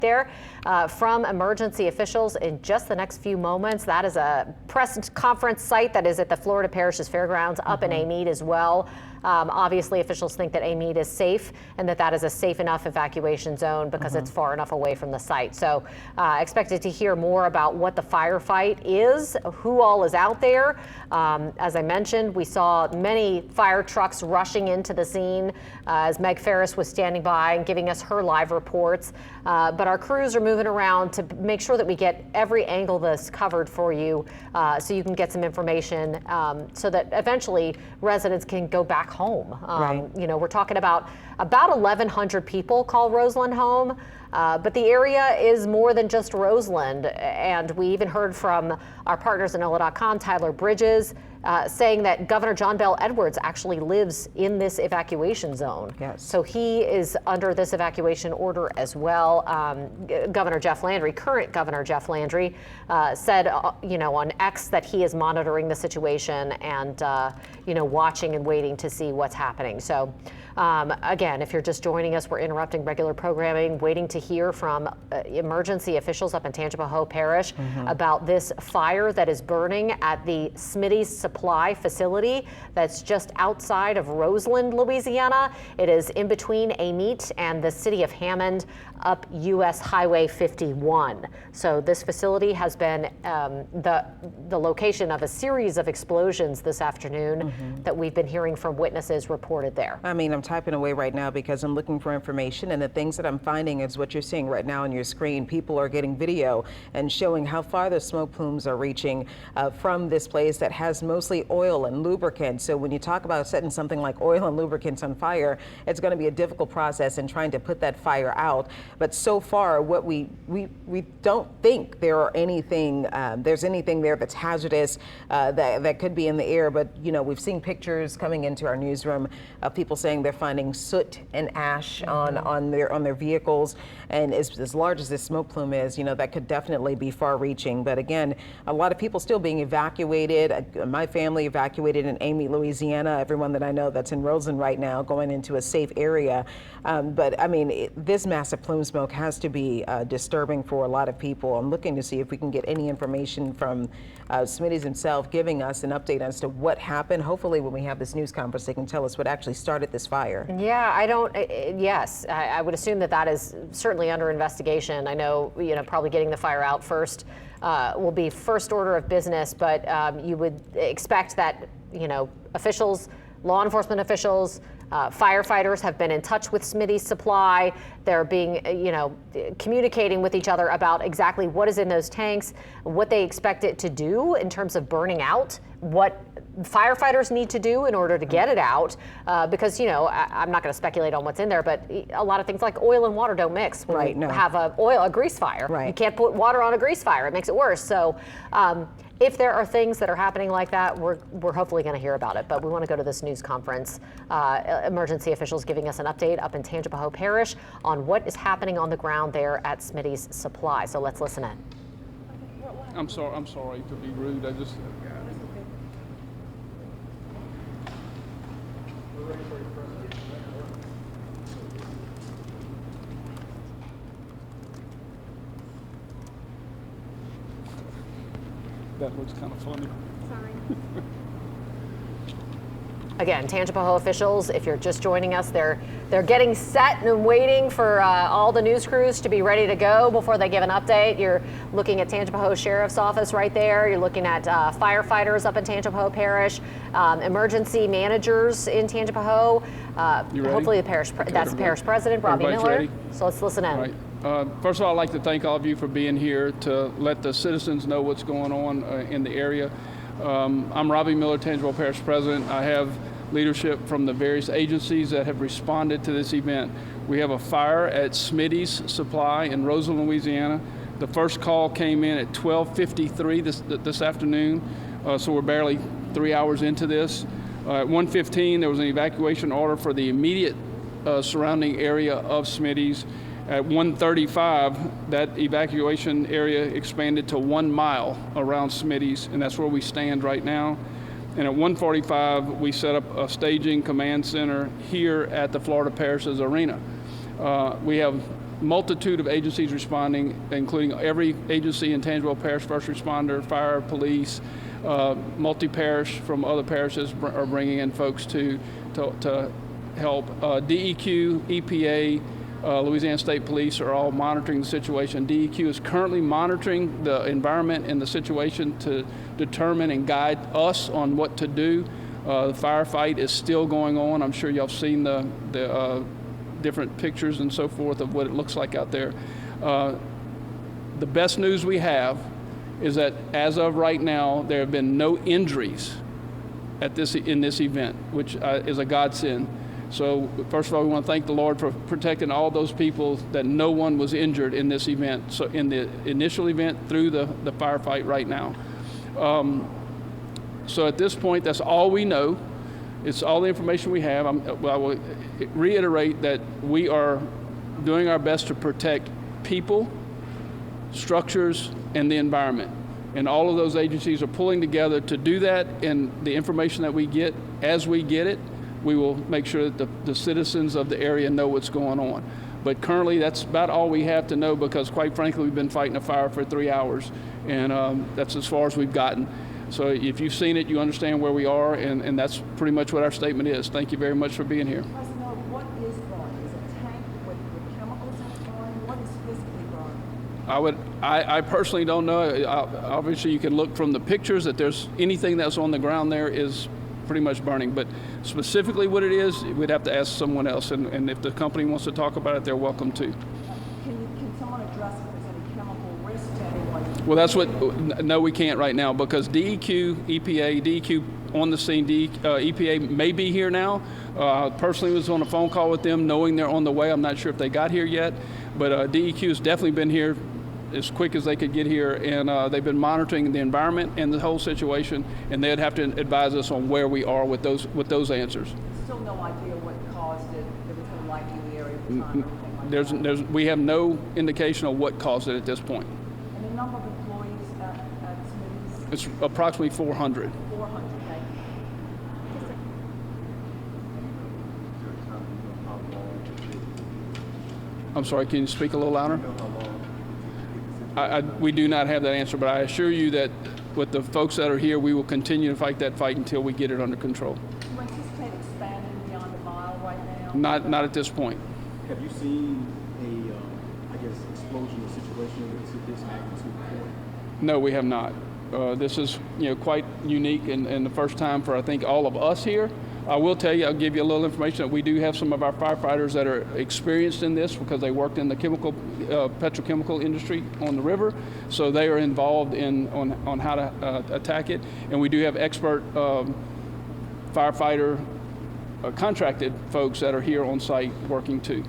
there from emergency officials in just the next few moments. That is a press conference site that is at the Florida Parishes Fairgrounds up in Amite as well. Obviously, officials think that Amite is safe and that is a safe enough evacuation zone because it's far enough away from the site. So expected to hear more about what the firefight is, who all is out there. As I mentioned, we saw many fire trucks rushing into the scene as Meg Ferris was standing by and giving us her live reports. But our crews are moving around to make sure that we get every angle that's covered for you so you can get some information so that eventually residents can go back home. You know, we're talking about 1,100 people call Roseland home, but the area is more than just Roseland. And we even heard from our partners in NOLA.com, Tyler Bridges, saying that Governor John Bel Edwards actually lives in this evacuation zone. Yes. So he is under this evacuation order as well. Governor Jeff Landry, current Governor Jeff Landry, said, you know, on X that he is monitoring the situation and, you know, watching and waiting to see what's happening. So again, if you're just joining us, we're interrupting regular programming, waiting to hear from emergency officials up in Tangipahoa Parish about this fire that is burning at the Smitty supply facility that's just outside of Roseland, Louisiana. It is in between Amite and the city of Hammond up US Highway 51. So this facility has been the location of a series of explosions this afternoon that we've been hearing from witnesses reported there. I mean, I'm typing away right now because I'm looking for information, and the things that I'm finding is what you're seeing right now on your screen. People are getting video and showing how far the smoke plumes are reaching from this place that has mostly oil and lubricant. So when you talk about setting something like oil and lubricants on fire, it's going to be a difficult process in trying to put that fire out. But so far, what we don't think there are anything there's anything there that's hazardous that could be in the air. But you know, we've seen pictures coming into our newsroom of people saying they're finding soot and ash on their vehicles, and as large as this smoke plume is, you know, that could definitely be far-reaching. But again, a lot of people still being evacuated. My family evacuated in Amite, Louisiana. Everyone that I know that's in Roseland right now going into a safe area. But I mean, this massive plume smoke has to be disturbing for a lot of people. I'm looking to see if we can get any information from Smitty's himself giving us an update as to what happened. Hopefully when we have this news conference, they can tell us what actually started this fire. Yeah, yes, I would assume that is certainly under investigation. I know, you know, probably getting the fire out first will be first order of business, but you would expect that, you know, officials, law enforcement officials, firefighters have been in touch with Smitty's supply. They're being, you know, communicating with each other about exactly what is in those tanks, what they expect it to do in terms of burning out, what firefighters need to do in order to get it out, because, you know, I'm not going to speculate on what's in there, but a lot of things like oil and water don't mix when you have a grease fire. You can't put water on a grease fire. It makes it worse. So if there are things that are happening like that, we're hopefully going to hear about it. But we want to go to this news conference. Emergency officials giving us an update up in Tangipahoa Parish on what is happening on the ground there at Smitty's supply. So let's listen in. I'm sorry to be rude. I just. That looks kind of funny. Sorry. Again, Tangipahoa officials, if you're just joining us, they're getting set and waiting for all the news crews to be ready to go before they give an update. You're looking at Tangipahoa Sheriff's Office right there. You're looking at firefighters up in Tangipahoa Parish, emergency managers in Tangipahoa. Hopefully the parish, that's the parish president, Robbie Miller. Ready? So let's listen in. Right. First of all, I'd like to thank all of you for being here to let the citizens know what's going on in the area. I'm Robbie Miller, Tangipahoa Parish President. I have leadership from the various agencies that have responded to this event. We have a fire at Smitty's Supply in Roseland, Louisiana. The first call came in at 12:53 this afternoon, so we're barely 3 hours into this. At 1:15, there was an evacuation order for the immediate surrounding area of Smitty's. At 1:35, that evacuation area expanded to 1 mile around Smitty's, and that's where we stand right now. And at 1:45, we set up a staging command center here at the Florida Parishes Arena. We have multitude of agencies responding, including every agency in Tangipahoa Parish, first responder, fire, police, multi-parish from other parishes are bringing in folks to help. DEQ, EPA, Louisiana State Police are all monitoring the situation. DEQ is currently monitoring the environment and the situation to determine and guide us on what to do. The firefight is still going on. I'm sure y'all have seen the different pictures and so forth of what it looks like out there. The best news we have is that as of right now, there have been no injuries in this event, which is a godsend. So first of all, we want to thank the Lord for protecting all those people, that no one was injured in this event. So in the initial event through the firefight right now. So at this point, that's all we know. It's all the information we have. I will reiterate that we are doing our best to protect people, structures, and the environment. And all of those agencies are pulling together to do that, and the information that we get, as we get it, we will make sure that the citizens of the area know what's going on. But currently, that's about all we have to know, because quite frankly, we've been fighting a fire for 3 hours, and that's as far as we've gotten. So if you've seen it, you understand where we are, and that's pretty much what our statement is. Thank you very much for being here. President, what is burning? Is it a tank with chemicals in it burning? What is physically burning? I personally don't know. Obviously, you can look from the pictures that there's anything that's on the ground there is pretty much burning, but specifically what it is, we'd have to ask someone else, and if the company wants to talk about it, they're welcome to. Can someone address if there's any chemical risk to anyone? Well, that's what, no, we can't right now, because DEQ, EPA, DEQ on the scene, EPA may be here now. Personally was on a phone call with them knowing they're on the way. I'm not sure if they got here yet, but DEQ has definitely been here as quick as they could get here, and they've been monitoring the environment and the whole situation, and they'd have to advise us on where we are with those answers. Still no idea what caused it. There was no lighting in the area at the time. We have no indication of what caused it at this point. And the number of employees at Smitty's? It's approximately 400. 400, thank you. I'm sorry, can you speak a little louder? We do not have that answer, but I assure you that with the folks that are here, we will continue to fight that fight until we get it under control. Do you anticipate expanding beyond a mile right now? Not at this point. Have you seen a, explosion or situation to this magnitude before? No, we have not. This is, quite unique and the first time for, I think, all of us here. I will tell you, I'll give you a little information that we do have some of our firefighters that are experienced in this because they worked in the petrochemical industry on the river, so they are involved on how to attack it. And we do have expert firefighter contracted folks that are here on site working too.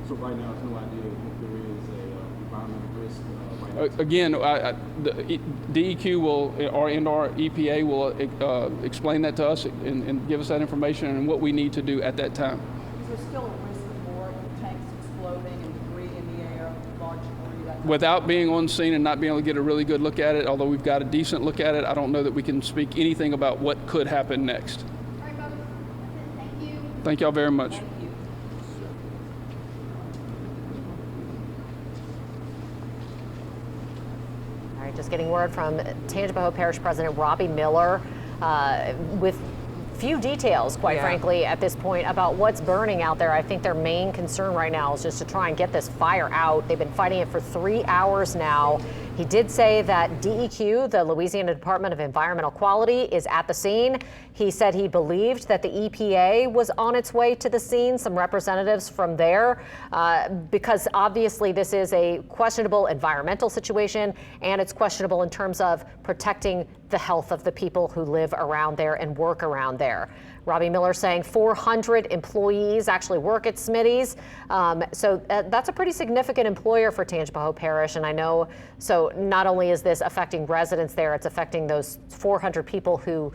So right now, there's no idea if there is a environmental risk right now? Again, the DEQ will, and our EPA will explain that to us and give us that information and what we need to do at that time. Is there still a risk of more tanks exploding and debris in the air, large debris? Without being on scene and not being able to get a really good look at it, although we've got a decent look at it, I don't know that we can speak anything about what could happen next. All right, Bobby. That's it. Thank you. Thank y'all very much. All right, just getting word from Tangipahoa Parish President Robbie Miller with few details, quite frankly, at this point about what's burning out there. I think their main concern right now is just to try and get this fire out. They've been fighting it for 3 hours now. He did say that DEQ, the Louisiana Department of Environmental Quality, is at the scene. He said he believed that the EPA was on its way to the scene, some representatives from there, because obviously this is a questionable environmental situation, and it's questionable in terms of protecting the health of the people who live around there and work around there. Robbie Miller saying 400 employees actually work at Smitty's. So that's a pretty significant employer for Tangipahoa Parish. And I know, so not only is this affecting residents there, it's affecting those 400 people who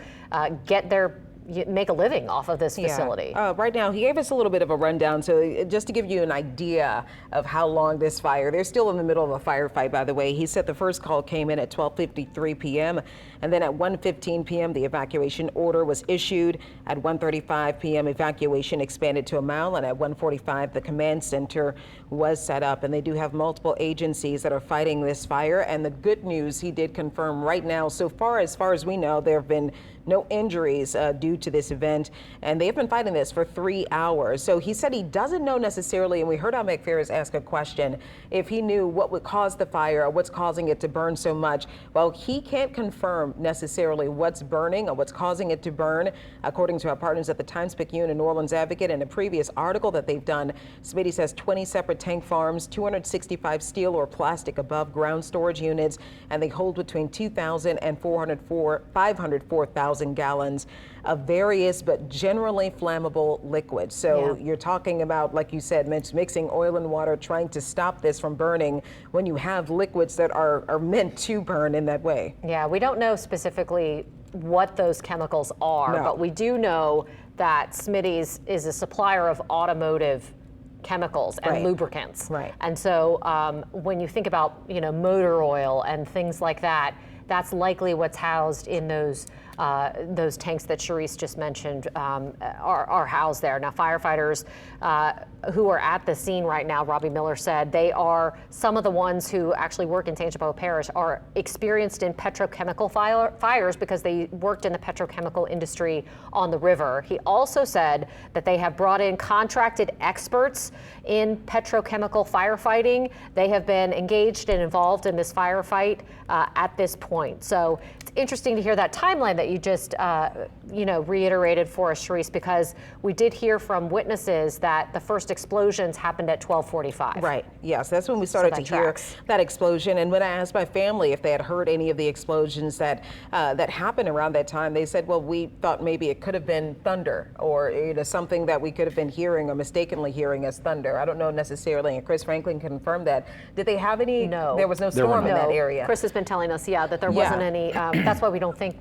get their make a living off of this facility. Yeah. Right now, he gave us a little bit of a rundown. So just to give you an idea of how long this fire, they're still in the middle of a firefight, by the way. He said the first call came in at 12:53 p.m. and then at 1:15 p.m. the evacuation order was issued. At 1:35 p.m. evacuation expanded to a mile, and at 1:45 the command center was set up. And they do have multiple agencies that are fighting this fire. And the good news, he did confirm right now, so far as we know, there have been no injuries due to this event, and they have been fighting this for 3 hours. So he said he doesn't know necessarily, and we heard Ahmed Ferris ask a question, if he knew what would cause the fire or what's causing it to burn so much. Well, he can't confirm necessarily what's burning or what's causing it to burn. According to our partners at the Times-Picayune and New Orleans Advocate, in a previous article that they've done, Smitty says 20 separate tank farms, 265 steel or plastic above ground storage units, and they hold between 2,000 and 504,000 gallons of various but generally flammable liquids. So you're talking about, like you said, mixing oil and water, trying to stop this from burning when you have liquids that are meant to burn in that way. Yeah, we don't know specifically what those chemicals are, No. but we do know that Smitty's is a supplier of automotive chemicals and Right. lubricants. Right. And so when you think about, motor oil and things like that, that's likely what's housed in those tanks that Sharice just mentioned are housed there. Now, firefighters who are at the scene right now, Robbie Miller said, they are some of the ones who actually work in Tangipahoa Parish are experienced in petrochemical fires because they worked in the petrochemical industry on the river. He also said that they have brought in contracted experts in petrochemical firefighting. They have been engaged and involved in this firefight at this point. So it's interesting to hear that timeline that you just reiterated for us, Sharice, because we did hear from witnesses that the first explosions happened at 12:45. Right. Yes, that's when we started that to hear tracks. that explosion. And when I asked my family if they had heard any of the explosions that happened around that time, they said, well, we thought maybe it could have been thunder or something that we could have been hearing or mistakenly hearing as thunder. I don't know necessarily. And Chris Franklin confirmed that. Did they have any? No. There was no There were storm in none. that area. Chris has been telling us, that there wasn't any. That's why we don't think.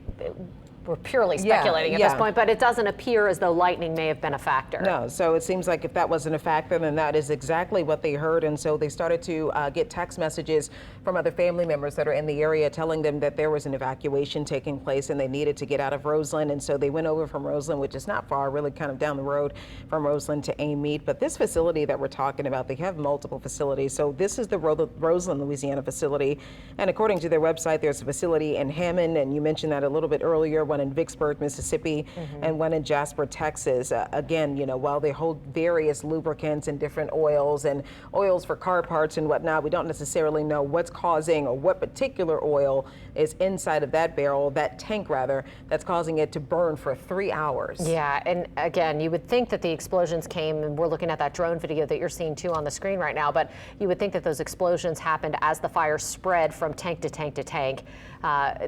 We're purely speculating at this point, but it doesn't appear as though lightning may have been a factor. No, so it seems like if that wasn't a factor, then that is exactly what they heard. And so they started to get text messages from other family members that are in the area telling them that there was an evacuation taking place and they needed to get out of Roseland. And so they went over from Roseland, which is not far, really kind of down the road from Roseland to Amite. But this facility that we're talking about, they have multiple facilities. So this is the Roseland, Louisiana facility. And according to their website, there's a facility in Hammond, and you mentioned that a little bit earlier, one in Vicksburg, Mississippi, and one in Jasper, Texas. Again, while they hold various lubricants and different oils and oils for car parts and whatnot, we don't necessarily know what's causing or what particular oil is inside of that barrel, that tank rather, that's causing it to burn for 3 hours. Yeah, and again, you would think that the explosions came, and we're looking at that drone video that you're seeing too on the screen right now, but you would think that those explosions happened as the fire spread from tank to tank to tank.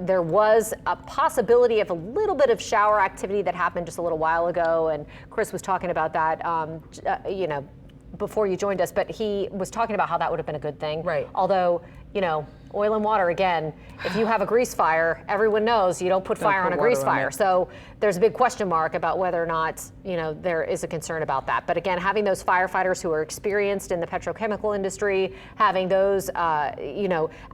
There was a possibility of a little bit of shower activity that happened just a little while ago, and Chris was talking about that, before you joined us, but he was talking about how that would have been a good thing. Right. Although, oil and water, again, if you have a grease fire, everyone knows you don't put fire on a grease fire. So there's a big question mark about whether or not, there is a concern about that. But again, having those firefighters who are experienced in the petrochemical industry, having those,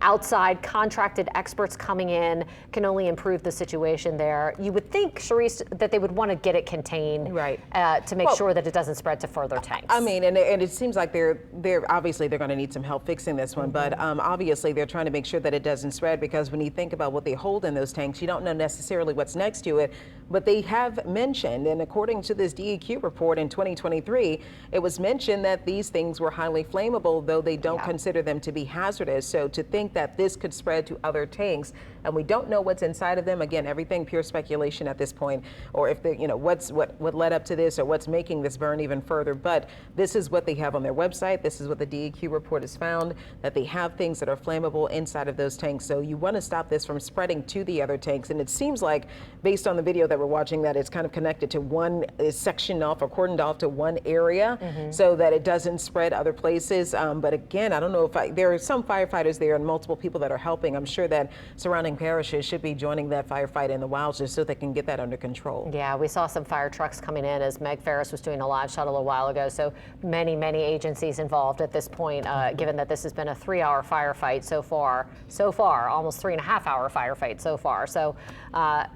outside contracted experts coming in can only improve the situation there. You would think, Sharice, that they would want to get it contained, Right. To make sure that it doesn't spread to further tanks. I mean, and it seems like they're obviously they're going to need some help fixing this one, but obviously they're trying to make sure that it doesn't spread, because when you think about what they hold in those tanks, you don't know necessarily what's next to it, but they have mentioned, and according to this DEQ report in 2023, it was mentioned that these things were highly flammable, though they don't consider them to be hazardous. So to think that this could spread to other tanks, and we don't know what's inside of them, again, everything pure speculation at this point, or if they, what led up to this or what's making this burn even further. But this is what they have on their website. This is what the DEQ report has found, that they have things that are flammable inside of those tanks. So you want to stop this from spreading to the other tanks. And it seems like, based on the video that we're watching, that it's kind of connected to one, is sectioned off or cordoned off to one area so that it doesn't spread other places. But again, I don't know if there are some firefighters there and multiple people that are helping. I'm sure that surrounding parishes should be joining that firefight in the wilds just so they can get that under control. Yeah, we saw some fire trucks coming in as Meg Ferris was doing a live shuttle a while ago. So many agencies involved at this point, given that this has been a 3-hour firefight so far, almost 3.5-hour firefight so far. So,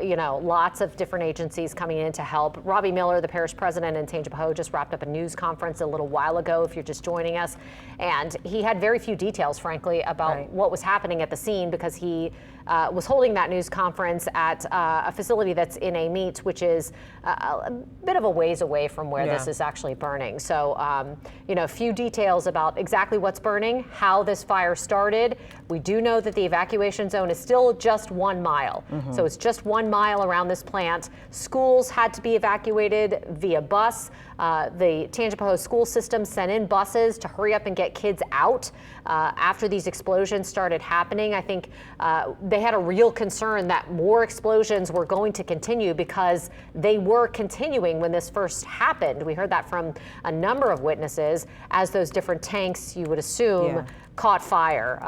you know, lots of different agencies coming in to help. Robbie Miller, the parish president in Tangipahoa, just wrapped up a news conference a little while ago, if you're just joining us. And he had very few details, frankly, about what was happening at the scene, because he was holding that news conference at a facility that's in Amite, which is a bit of a ways away from where this is actually burning. So, you know, a few details about exactly what's burning, how this fire started. We do know that the evacuation zone is still just 1 mile. So it's just 1 mile around this plant. Schools had to be evacuated via bus. The Tangipahoa school system sent in buses to hurry up and get kids out after these explosions started happening. I think they had a real concern that more explosions were going to continue, because they were continuing when this first happened. We heard that from a number of witnesses as those different tanks, you would assume, caught fire.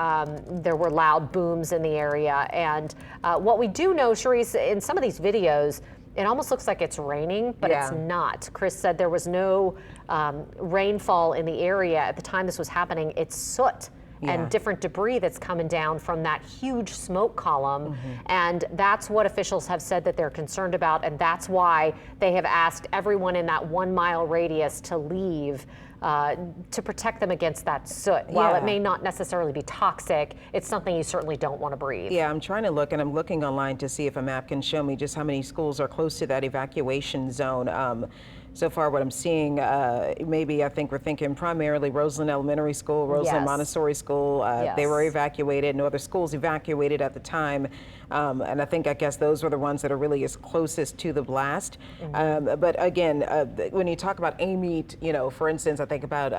There were loud booms in the area. And what we do know, Cherise, in some of these videos, it almost looks like it's raining, but it's not. Chris said there was no rainfall in the area at the time this was happening. It's soot and different debris that's coming down from that huge smoke column. And that's what officials have said that they're concerned about. And that's why they have asked everyone in that 1 mile radius to leave to protect them against that soot. While it may not necessarily be toxic, it's something you certainly don't want to breathe. Yeah, I'm trying to look, and I'm looking online to see if a map can show me just how many schools are close to that evacuation zone. So far, what I'm seeing, maybe I think we're thinking primarily Roseland Elementary School, Roseland Montessori School. They were evacuated. No other schools evacuated at the time. And I guess those were the ones that are really as closest to the blast. But again, when you talk about Amite, you know, for instance, I think about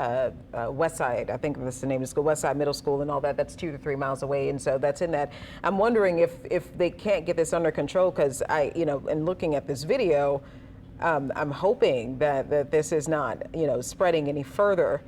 Westside. I think that's the name of the school, Westside Middle School, and all that. That's 2 to 3 miles away, and so that's in that. I'm wondering if they can't get this under control, because you know, in looking at this video, I'm hoping that this is not, you know, spreading any further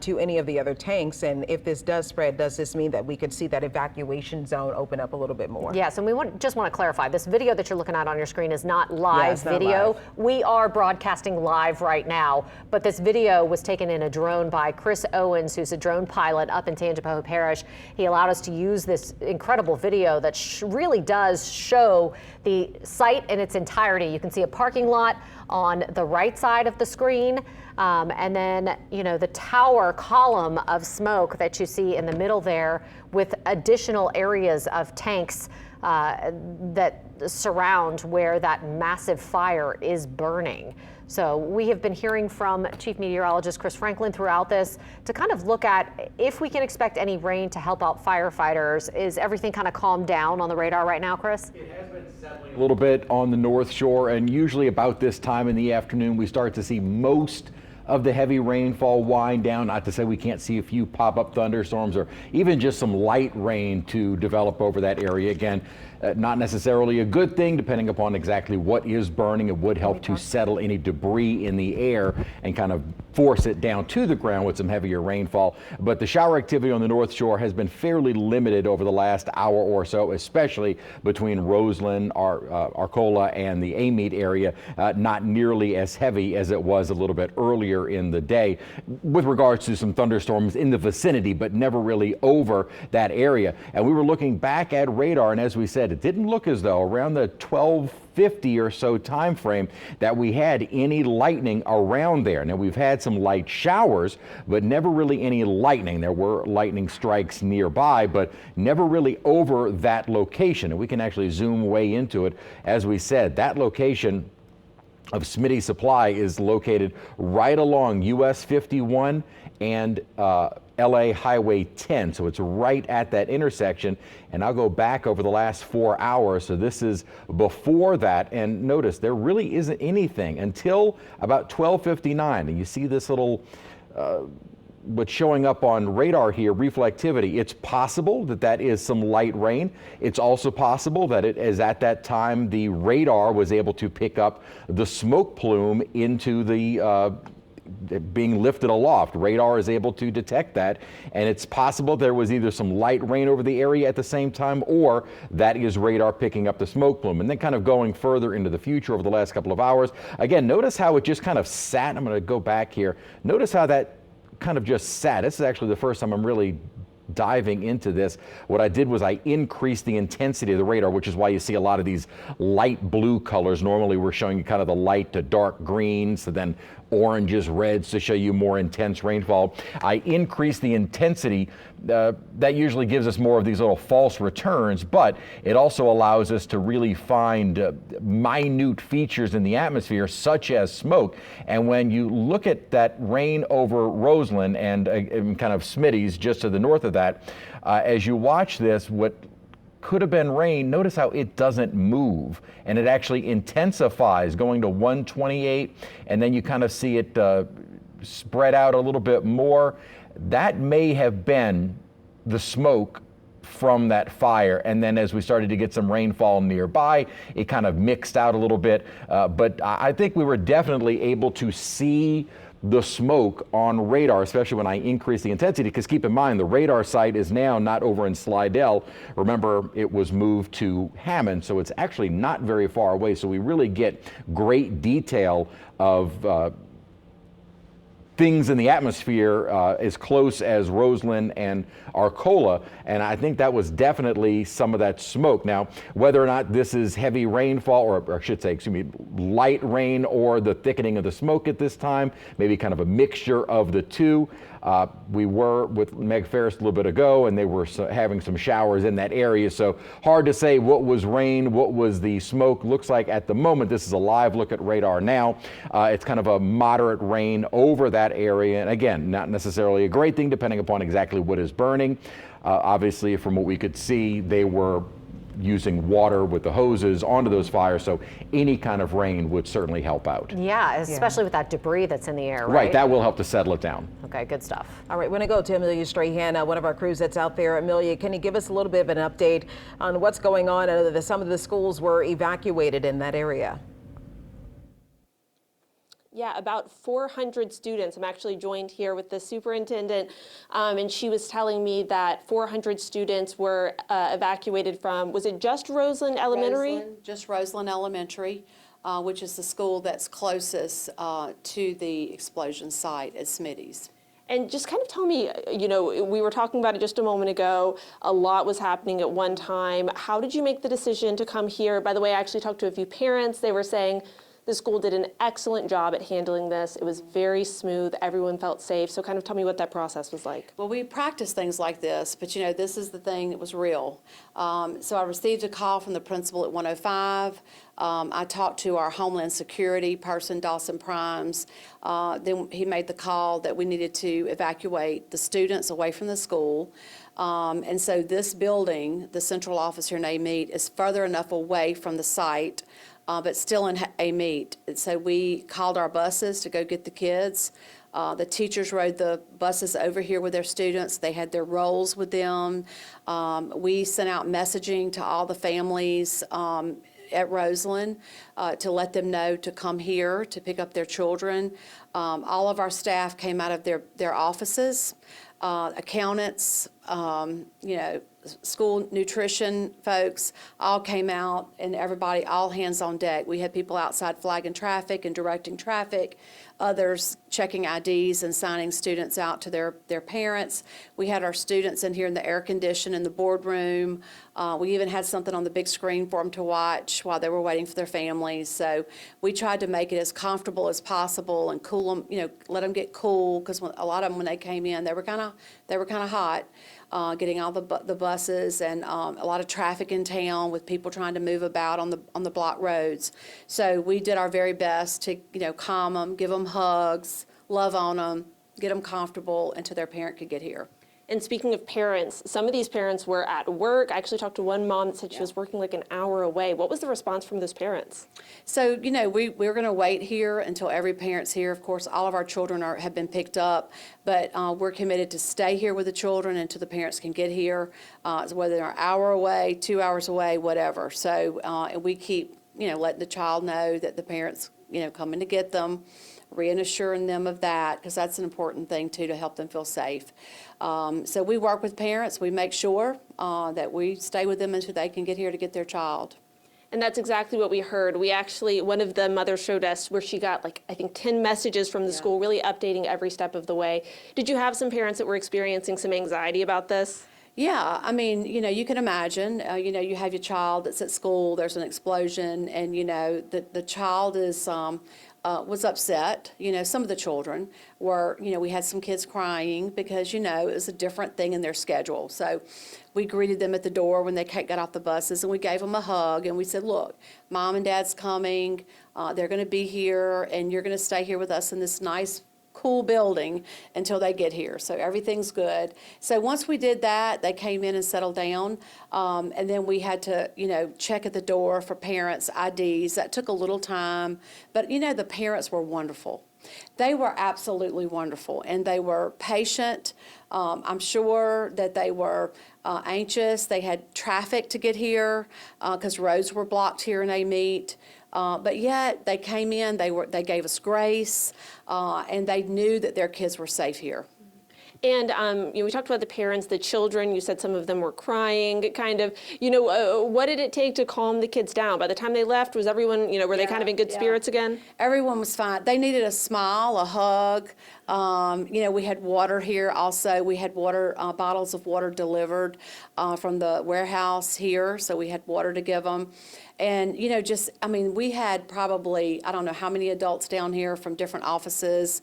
to any of the other tanks. And if this does spread, does this mean that we could see that evacuation zone open up a little bit more? Yes, and we just want to clarify, this video that you're looking at on your screen is not live video. We are broadcasting live right now, but this video was taken in a drone by Chris Owens, who's a drone pilot up in Tangipahoa Parish. He allowed us to use this incredible video that really does show the site in its entirety. You can see a parking lot on the right side of the screen. And then, you know, the tower column of smoke that you see in the middle there, with additional areas of tanks that surround where that massive fire is burning. So we have been hearing from Chief Meteorologist Chris Franklin throughout this to kind of look at if we can expect any rain to help out firefighters. Is everything kind of calmed down on the radar right now, Chris? It has been settling a little bit on the North Shore, and usually about this time in the afternoon we start to see most of the heavy rainfall wind down. Not to say we can't see a few pop-up thunderstorms or even just some light rain to develop over that area. Again, not necessarily a good thing, depending upon exactly what is burning. It would help to settle any debris in the air and kind of force it down to the ground with some heavier rainfall. But the shower activity on the North Shore has been fairly limited over the last hour or so, especially between Roseland, Arcola, and the Amite area. Not nearly as heavy as it was a little bit earlier in the day, with regards to some thunderstorms in the vicinity, but never really over that area. And we were looking back at radar, and as we said, it didn't look as though around the 12:50 or so time frame that we had any lightning around there. Now, we've had some light showers, but never really any lightning. There were lightning strikes nearby, but never really over that location. And we can actually zoom way into it. As we said, that location of Smitty Supply is located right along US 51 and LA Highway 10. So it's right at that intersection. And I'll go back over the last 4 hours. So this is before that. And notice there really isn't anything until about 12:59. And you see this little what's showing up on radar here, reflectivity, it's possible that that is some light rain. It's also possible that it is at that time the radar was able to pick up the smoke plume into the being lifted aloft. Radar is able to detect that, and it's possible there was either some light rain over the area at the same time, or that is radar picking up the smoke plume. And then kind of going further into the future over the last couple of hours, again, notice how it just kind of sat. I'm going to go back here. Notice how that kind of just sat. This is actually the first time I'm really diving into this. What I did was I increased the intensity of the radar, which is why you see a lot of these light blue colors. Normally we're showing you kind of the light to dark greens, to then oranges, reds to show you more intense rainfall. I increased the intensity. That usually gives us more of these little false returns, but it also allows us to really find minute features in the atmosphere, such as smoke. And when you look at that rain over Roseland and kind of Smitty's just to the north of that, as you watch this, what could have been rain, notice how it doesn't move, and it actually intensifies going to 128, and then you kind of see it spread out a little bit more. That may have been the smoke from that fire, and then as we started to get some rainfall nearby, it kind of mixed out a little bit, but I think we were definitely able to see the smoke on radar, especially when I increase the intensity, because keep in mind the radar site is now not over in Slidell. Remember, it was moved to Hammond, so it's actually not very far away, so we really get great detail of things in the atmosphere as close as Roseland and Arcola, and I think that was definitely some of that smoke. Now, whether or not this is heavy rainfall, or I should say, excuse me, light rain, or the thickening of the smoke at this time, maybe kind of a mixture of the two. We were with Meg Ferris a little bit ago, and they were having some showers in that area, so hard to say what was rain, what was the smoke. Looks like at the moment, this is a live look at radar now, it's kind of a moderate rain over that area, and again, not necessarily a great thing depending upon exactly what is burning. Obviously, from what we could see, they were using water with the hoses onto those fires, so any kind of rain would certainly help out. Yeah, especially with that debris that's in the air, right? Right, that will help to settle it down. Okay, good stuff. All right, we're going to go to Amelia Strahan, one of our crews that's out there. Amelia, can you give us a little bit of an update on what's going on? I know that some of the schools were evacuated in that area. Yeah, about 400 students. I'm actually joined here with the superintendent, and she was telling me that 400 students were evacuated from, was it just Roseland Elementary? Just Roseland Elementary, which is the school that's closest to the explosion site at Smitty's. And just kind of tell me, you know, we were talking about it just a moment ago. A lot was happening at one time. How did you make the decision to come here? By the way, I actually talked to a few parents. They were saying the school did an excellent job at handling this. It was very smooth. Everyone felt safe. So kind of tell me what that process was like. Well, we practice things like this, but you know, this is the thing that was real. So I received a call from the principal at 105. I talked to our Homeland Security person, Dawson Primes. Then he made the call that we needed to evacuate the students away from the school. And so this building, the central office here in Amite, is further enough away from the site, but still in Amite. And so we called our buses to go get the kids. The teachers rode the buses over here with their students. They had their rolls with them. We sent out messaging to all the families at Roseland to let them know to come here to pick up their children. All of our staff came out of their offices. Accountants, you know, school nutrition folks all came out, and everybody, all hands on deck. We had people outside flagging traffic and directing traffic, others checking IDs and signing students out to their parents. We had our students in here in the air condition in the boardroom. We even had something on the big screen for them to watch while they were waiting for their families. So we tried to make it as comfortable as possible and cool them, you know, let them get cool, because a lot of them, when they came in, they were kind of hot. Getting all the buses, and a lot of traffic in town with people trying to move about on the block roads. So we did our very best to, you know, calm them, give them hugs, love on them, get them comfortable until their parent could get here. And speaking of parents, some of these parents were at work. I actually talked to one mom that said she was working like an hour away. What was the response from those parents? So, you know, we're going to wait here until every parent's here. Of course, all of our children have been picked up, but we're committed to stay here with the children until the parents can get here, whether they're an hour away, 2 hours away, whatever. So, and we keep, you know, letting the child know that the parents, you know, coming to get them, reassuring them of that, because that's an important thing too, to help them feel safe. So we work with parents. We make sure that we stay with them until they can get here to get their child. And that's exactly what we heard. We actually, one of the mothers showed us where she got like, I think 10 messages from the school, really updating every step of the way. Did you have some parents that were experiencing some anxiety about this? Yeah, I mean, you know, you can imagine, you know, you have your child that's at school, there's an explosion, and, you know, the child is, was upset. You know, some of the children were, you know, we had some kids crying because, you know, it was a different thing in their schedule. So we greeted them at the door when they got off the buses, and we gave them a hug, and we said, look, Mom and Dad's coming, they're going to be here, and you're going to stay here with us in this nice, cool building until they get here. So everything's good. So once we did that, they came in and settled down. And then we had to, you know, check at the door for parents' IDs. That took a little time. But, you know, the parents were wonderful. They were absolutely wonderful. And they were patient. I'm sure that they were anxious. They had traffic to get here because roads were blocked here in Amite. But yet they came in, they gave us grace, and they knew that their kids were safe here. And you know, we talked about the parents, the children. You said some of them were crying, kind of. You know, what did it take to calm the kids down? By the time they left, was everyone, you know, were they kind of in good spirits again? Everyone was fine. They needed a smile, a hug. You know, we had water here also. We had water, bottles of water delivered from the warehouse here, so we had water to give them. And, you know, just, I mean, we had probably, I don't know how many adults down here from different offices.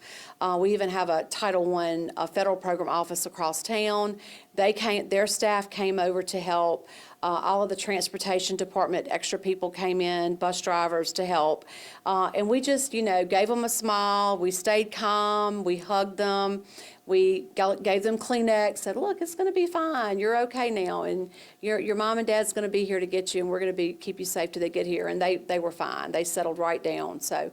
We even have a Title I federal program office across town. Their staff came over to help. All of the transportation department, extra people came in, bus drivers to help. And we just, you know, gave them a smile. We stayed calm. We hugged them. We gave them Kleenex, said, look, it's going to be fine. You're okay now. And your mom and dad's going to be here to get you, and we're going to keep you safe till they get here. And they were fine. They settled right down. So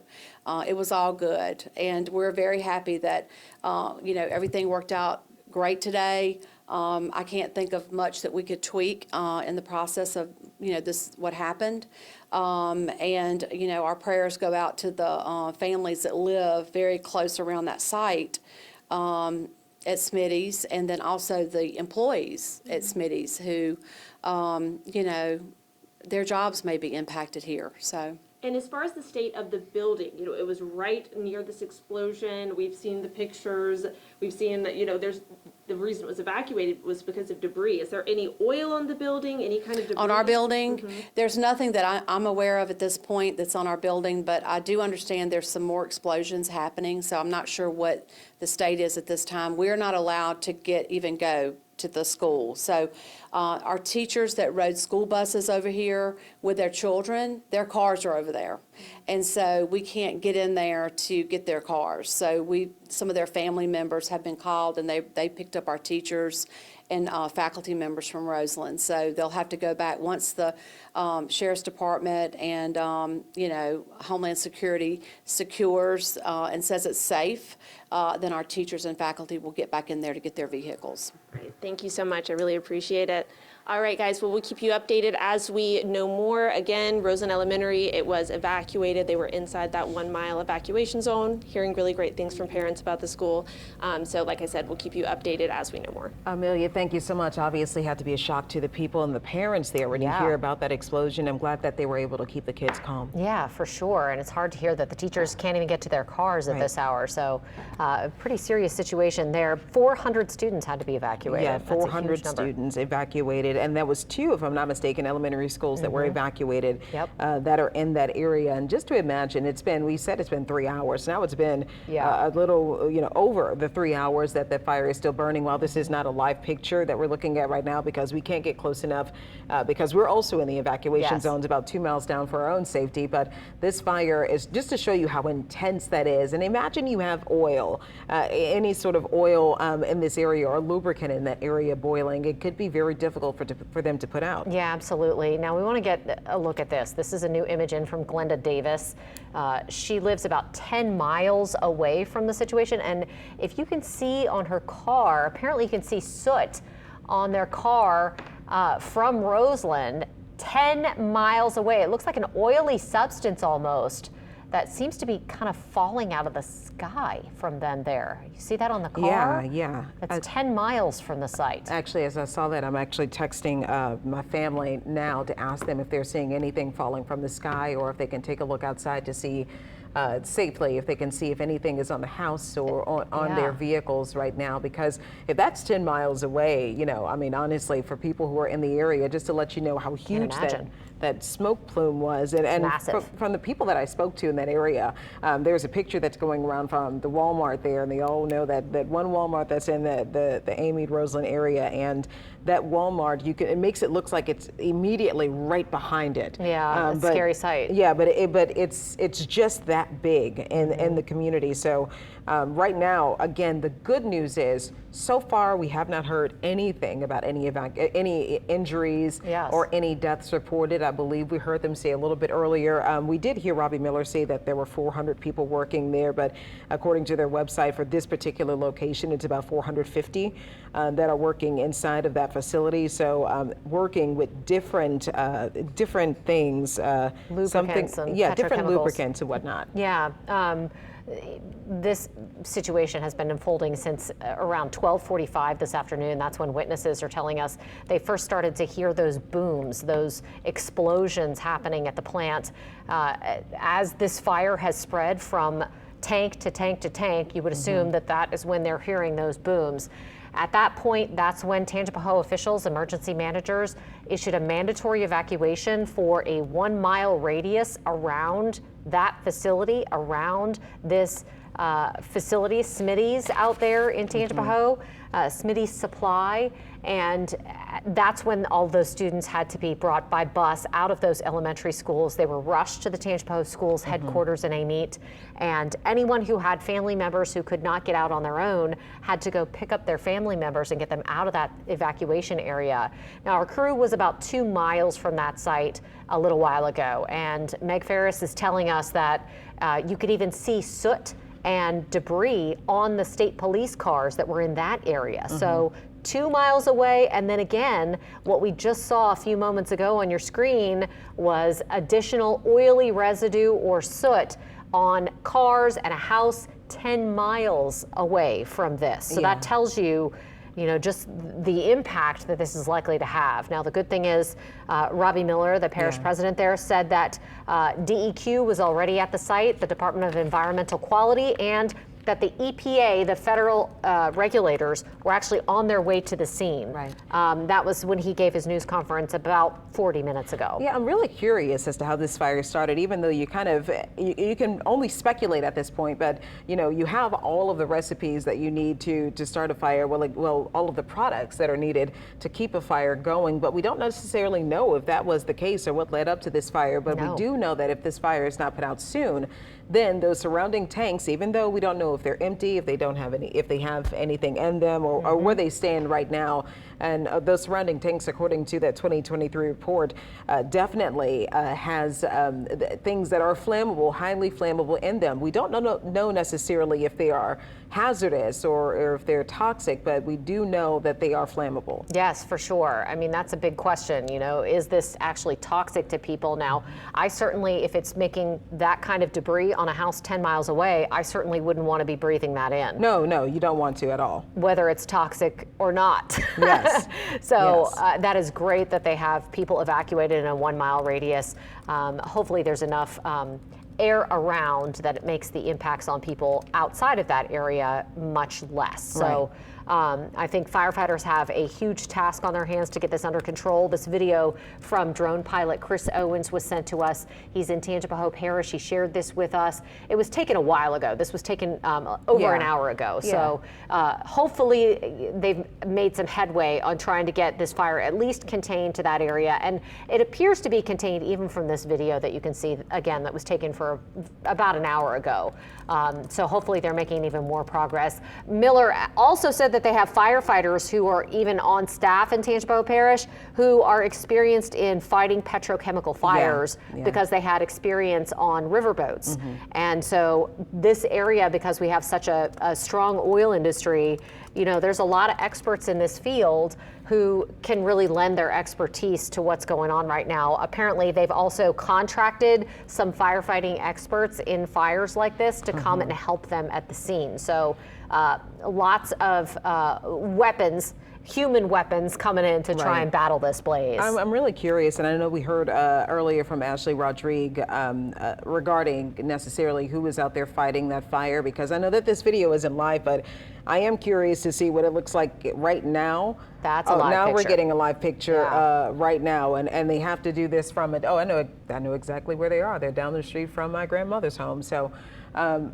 it was all good. And we're very happy that, you know, everything worked out great today. I can't think of much that we could tweak in the process of, you know, what happened. And, you know, our prayers go out to the families that live very close around that site at Smitty's, and then also the employees at Smitty's who, you know, their jobs may be impacted here. So. And as far as the state of the building, you know, it was right near this explosion. We've seen the pictures. We've seen that, you know, the reason it was evacuated was because of debris. Is there any oil on the building, any kind of debris? On our building, there's nothing that I'm aware of at this point that's on our building, but I do understand there's some more explosions happening, so I'm not sure what the state is at this time. We're not allowed to even go to the school. So our teachers that rode school buses over here with their children, their cars are over there. And so we can't get in there to get their cars. So some of their family members have been called, and they picked up our teachers and faculty members from Roseland. So they'll have to go back once the Sheriff's Department and, you know, Homeland Security secures and says it's safe, then our teachers and faculty will get back in there to get their vehicles. Great. Thank you so much. I really appreciate it. All right, guys, well, we'll keep you updated as we know more. Again, Roseland Elementary, it was evacuated. They were inside that 1 mile evacuation zone, hearing really great things from parents about the school. So like I said, we'll keep you updated as we know more. Amelia, thank you so much. Obviously had to be a shock to the people and the parents there when you hear about that explosion. I'm glad that they were able to keep the kids calm. Yeah, for sure. And it's hard to hear that the teachers can't even get to their cars at this hour. So a pretty serious situation there. 400 students had to be evacuated. Yeah, 400 students evacuated. evacuated, and that was 2, if I'm not mistaken, elementary schools that were evacuated. Yep. That are in that area. And just to imagine, we said it's been 3 hours. Now it's been Yeah. a little, over the 3 hours that the fire is still burning. While this is not a live picture that we're looking at right now because we can't get close enough because we're also in the evacuation Yes. zones about 2 miles down for our own safety. But this fire is just to show you how intense that is. And imagine you have oil, any sort of oil in this area or lubricant in that area boiling. It could be very difficult for them to put out. Yeah, absolutely. Now we want to get a look at this. This is a new image in from Glenda Davis. She lives about 10 miles away from the situation. And if you can see on her car, apparently you can see soot on their car from Roseland, 10 miles away. It looks like an oily substance almost that seems to be kind of falling out of the sky from them there. You see that on the car? Yeah. It's 10 miles from the site. Actually, as I saw that, I'm actually texting my family now to ask them if they're seeing anything falling from the sky or if they can take a look outside to see safely, if they can see if anything is on the house or on their vehicles right now. Because if that's 10 miles away, honestly, for people who are in the area, just to let you know how huge that smoke plume was. And from the people that I spoke to in that area, there's a picture that's going around from the Walmart there, and they all know that one Walmart that's in the Amite Roseland area, and that Walmart, it makes it look like it's immediately right behind it. Yeah, a scary sight. Yeah, but it's just that big in the community. So right now, again, the good news is so far we have not heard anything about any injuries or any deaths reported. I believe we heard them say a little bit earlier. We did hear Robbie Miller say that there were 400 people working there, but according to their website for this particular location, it's about 450 that are working inside of that facility. So working with different things, Lubricants and different petrochemicals. lubricants and whatnot. Yeah. This situation has been unfolding since around 12:45 this afternoon. That's when witnesses are telling us they first started to hear those booms, those explosions happening at the plant. As this fire has spread from tank to tank to tank, you would assume that is when they're hearing those booms. At that point, that's when Tangipahoa officials, emergency managers, issued a mandatory evacuation for a 1 mile radius around that facility, around this facility, Smitty's out there in Tangipahoa, Smitty's Supply. And that's when all those students had to be brought by bus out of those elementary schools. They were rushed to the Tangipahoa Schools headquarters in Amite. And anyone who had family members who could not get out on their own had to go pick up their family members and get them out of that evacuation area. Now, our crew was about 2 miles from that site a little while ago. And Meg Ferris is telling us that you could even see soot and debris on the state police cars that were in that area. So 2 miles away, and then again, what we just saw a few moments ago on your screen was additional oily residue or soot on cars and a house 10 miles away from this. So that tells you, just the impact that this is likely to have. Now, the good thing is Robbie Miller, the parish president there, said that DEQ was already at the site, the Department of Environmental Quality, and that the EPA, the federal regulators, were actually on their way to the scene. Right. That was when he gave his news conference about 40 minutes ago. Yeah, I'm really curious as to how this fire started, even though you can only speculate at this point, but you have all of the recipes that you need to start a fire, all of the products that are needed to keep a fire going, but we don't necessarily know if that was the case or what led up to this fire, but we do know that if this fire is not put out soon, then those surrounding tanks, even though we don't know if they're empty, if they have anything in them, or where they stand right now, and those surrounding tanks, according to that 2023 report, definitely has things that are flammable, highly flammable in them. We don't know necessarily if they are hazardous or if they're toxic, but we do know that they are flammable. Yes, for sure. I mean, that's a big question. Is this actually toxic to people? Now, I certainly, if it's making that kind of debris on a house 10 miles away, I certainly wouldn't want to be breathing that in. No, you don't want to at all. Whether it's toxic or not. Yes. So that is great that they have people evacuated in a 1 mile radius. Hopefully there's enough air around that it makes the impacts on people outside of that area much less. So I think firefighters have a huge task on their hands to get this under control. This video from drone pilot Chris Owens was sent to us. He's in Tangipahoa Parish. He shared this with us. It was taken a while ago. This was taken over an hour ago. So hopefully they've made some headway on trying to get this fire at least contained to that area. And it appears to be contained even from this video that you can see, again, that was taken for about an hour ago. So hopefully they're making even more progress. Miller also said that they have firefighters who are even on staff in Tangipahoa Parish who are experienced in fighting petrochemical fires because they had experience on riverboats. And so this area, because we have such a strong oil industry, you know, there's a lot of experts in this field who can really lend their expertise to what's going on right now. Apparently, they've also contracted some firefighting experts in fires like this to come and help them at the scene. So lots of weapons, human weapons coming in to try and battle this blaze. I'm really curious, and I know we heard earlier from Ashley Rodrigue regarding necessarily who was out there fighting that fire, because I know that this video isn't live, but I am curious to see what it looks like right now. That's a live now picture. We're getting a live picture right now, and they have to do this from it. Oh, I know exactly where they are. They're down the street from my grandmother's home. So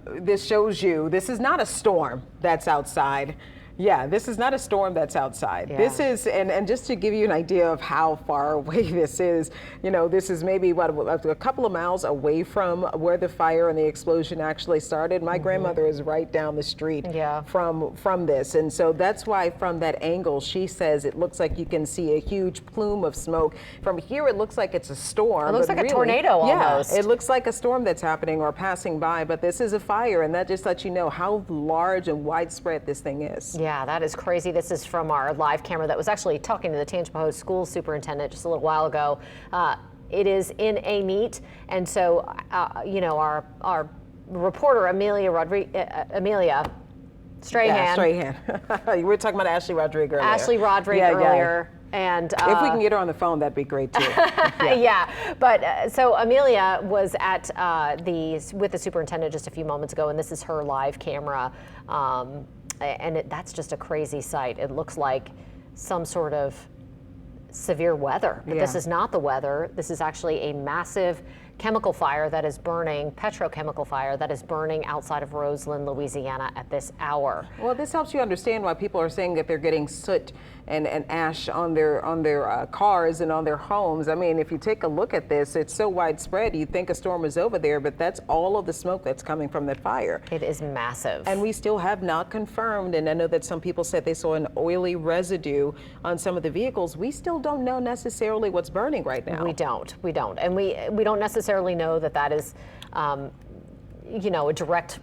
this shows you this is not a storm that's outside. Yeah, this is not a storm that's outside. This is, and just to give you an idea of how far away this is, you know, this is maybe what, a couple of miles away from where the fire and the explosion actually started. My grandmother is right down the street from this. And so that's why from that angle, she says it looks like you can see a huge plume of smoke. From here, it looks like it's a storm. It looks like a tornado almost. Yeah, it looks like a storm that's happening or passing by, but this is a fire, and that just lets you know how large and widespread this thing is. Yeah, that is crazy. This is from our live camera that was actually talking to the Tangipahoa school superintendent just a little while ago. It is in a meet, and so you know, our reporter Amelia Strahan. Yeah, Strahan. We were talking about Ashley Rodrigue earlier. Ashley Rodrigue earlier. And if we can get her on the phone, that'd be great too. But so Amelia was at with the superintendent just a few moments ago, and this is her live camera. And that's just a crazy sight. It looks like some sort of severe weather, but this is not the weather. This is actually a massive chemical fire that is burning, petrochemical fire that is burning outside of Roseland, Louisiana at this hour. Well, this helps you understand why people are saying that they're getting soot and ash on their cars and on their homes. I mean, if you take a look at this, it's so widespread. You'd think a storm is over there, but that's all of the smoke that's coming from that fire. It is massive. And we still have not confirmed, and I know that some people said they saw an oily residue on some of the vehicles. We still don't know necessarily what's burning right now. We don't. And we don't necessarily know that is, you know, a direct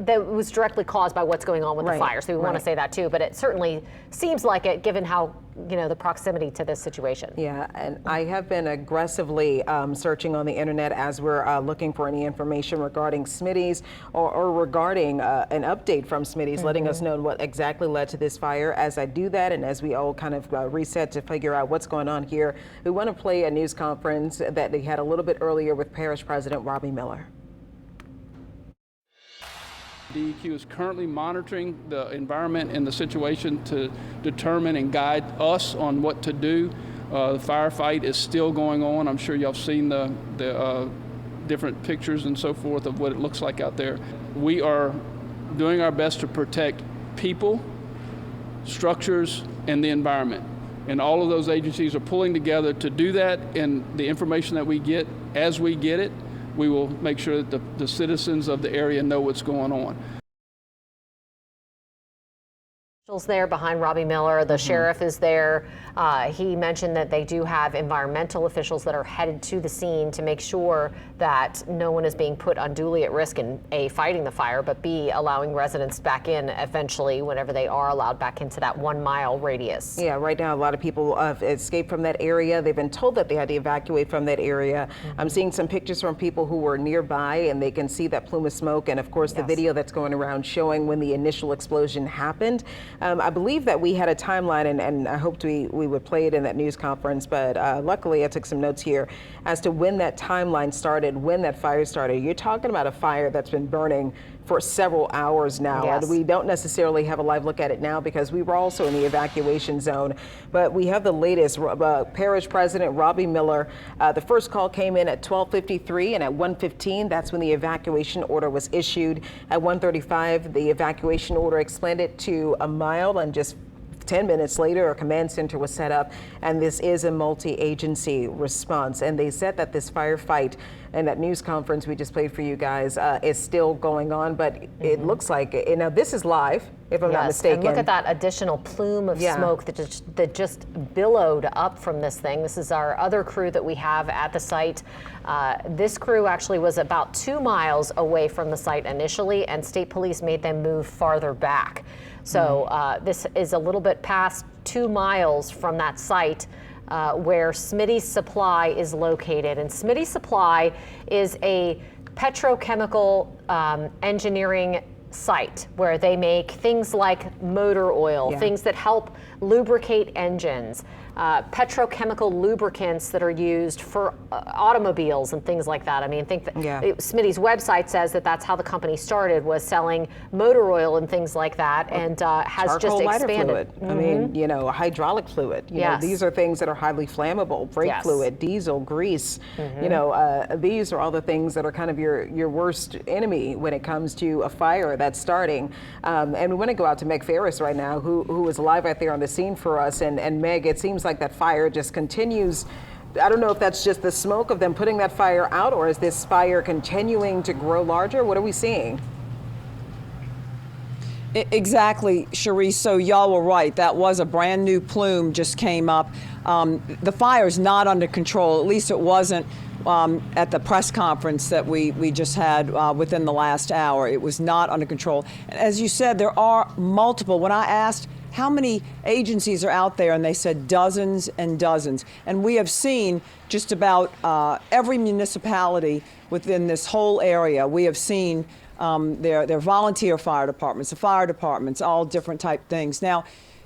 that was directly caused by what's going on with the fire. So we want to say that too, but it certainly seems like it given how, you know, the proximity to this situation. Yeah, and I have been aggressively searching on the internet as we're looking for any information regarding Smitty's or regarding an update from Smitty's, letting us know what exactly led to this fire. As I do that, and as we all kind of reset to figure out what's going on here, we want to play a news conference that they had a little bit earlier with Parish President Robbie Miller. DEQ is currently monitoring the environment and the situation to determine and guide us on what to do. The firefight is still going on. I'm sure y'all have seen the different pictures and so forth of what it looks like out there. We are doing our best to protect people, structures, and the environment. And all of those agencies are pulling together to do that, and the information that we get, as we get it, we will make sure that the citizens of the area know what's going on. There behind Robbie Miller, the sheriff is there. He mentioned that they do have environmental officials that are headed to the scene to make sure that no one is being put unduly at risk in A, fighting the fire, but B, allowing residents back in eventually whenever they are allowed back into that 1 mile radius. Yeah, right now a lot of people have escaped from that area. They've been told that they had to evacuate from that area. I'm seeing some pictures from people who were nearby, and they can see that plume of smoke, and of course the video that's going around showing when the initial explosion happened. I believe that we had a timeline, and I hoped we would play it in that news conference, but luckily I took some notes here as to when that timeline started, when that fire started. You're talking about a fire that's been burning for several hours now. Yes. And we don't necessarily have a live look at it now because we were also in the evacuation zone. But we have the latest. Parish President Robbie Miller, the first call came in at 12:53, and at 1:15, that's when the evacuation order was issued. At 1:35, the evacuation order expanded to a mile, and just 10 minutes later, a command center was set up, and this is a multi-agency response. And they said that this firefight and that news conference we just played for you guys is still going on, but it looks like, now this is live, if I'm not mistaken. And look at that additional plume of smoke that just billowed up from this thing. This is our other crew that we have at the site. This crew actually was about 2 miles away from the site initially, and state police made them move farther back. So this is a little bit past 2 miles from that site where Smitty Supply is located. And Smitty Supply is a petrochemical engineering site where they make things like motor oil, things that help lubricate engines, petrochemical lubricants that are used for automobiles and things like that. I mean, think that Smitty's website says that that's how the company started, was selling motor oil and things like that, and has just expanded. Fluid. I mean, you know, hydraulic fluid. You know, these are things that are highly flammable. Brake fluid, diesel, grease. You know, these are all the things that are kind of your worst enemy when it comes to a fire that's starting. And we want to go out to Meg Ferris right now, who is live out there on the scene for us. And Meg, it seems like that fire just continues. I don't know if that's just the smoke of them putting that fire out, or is this fire continuing to grow larger? What are we seeing? Exactly, Cherise. So y'all were right. That was a brand new plume just came up. The fire is not under control. At least it wasn't at the press conference that we just had within the last hour. It was not under control. And as you said, there are multiple. When I asked how many agencies are out there, and they said dozens and dozens. And we have seen just about every municipality within this whole area. We have seen their volunteer fire departments, the fire departments, all different type things. Now,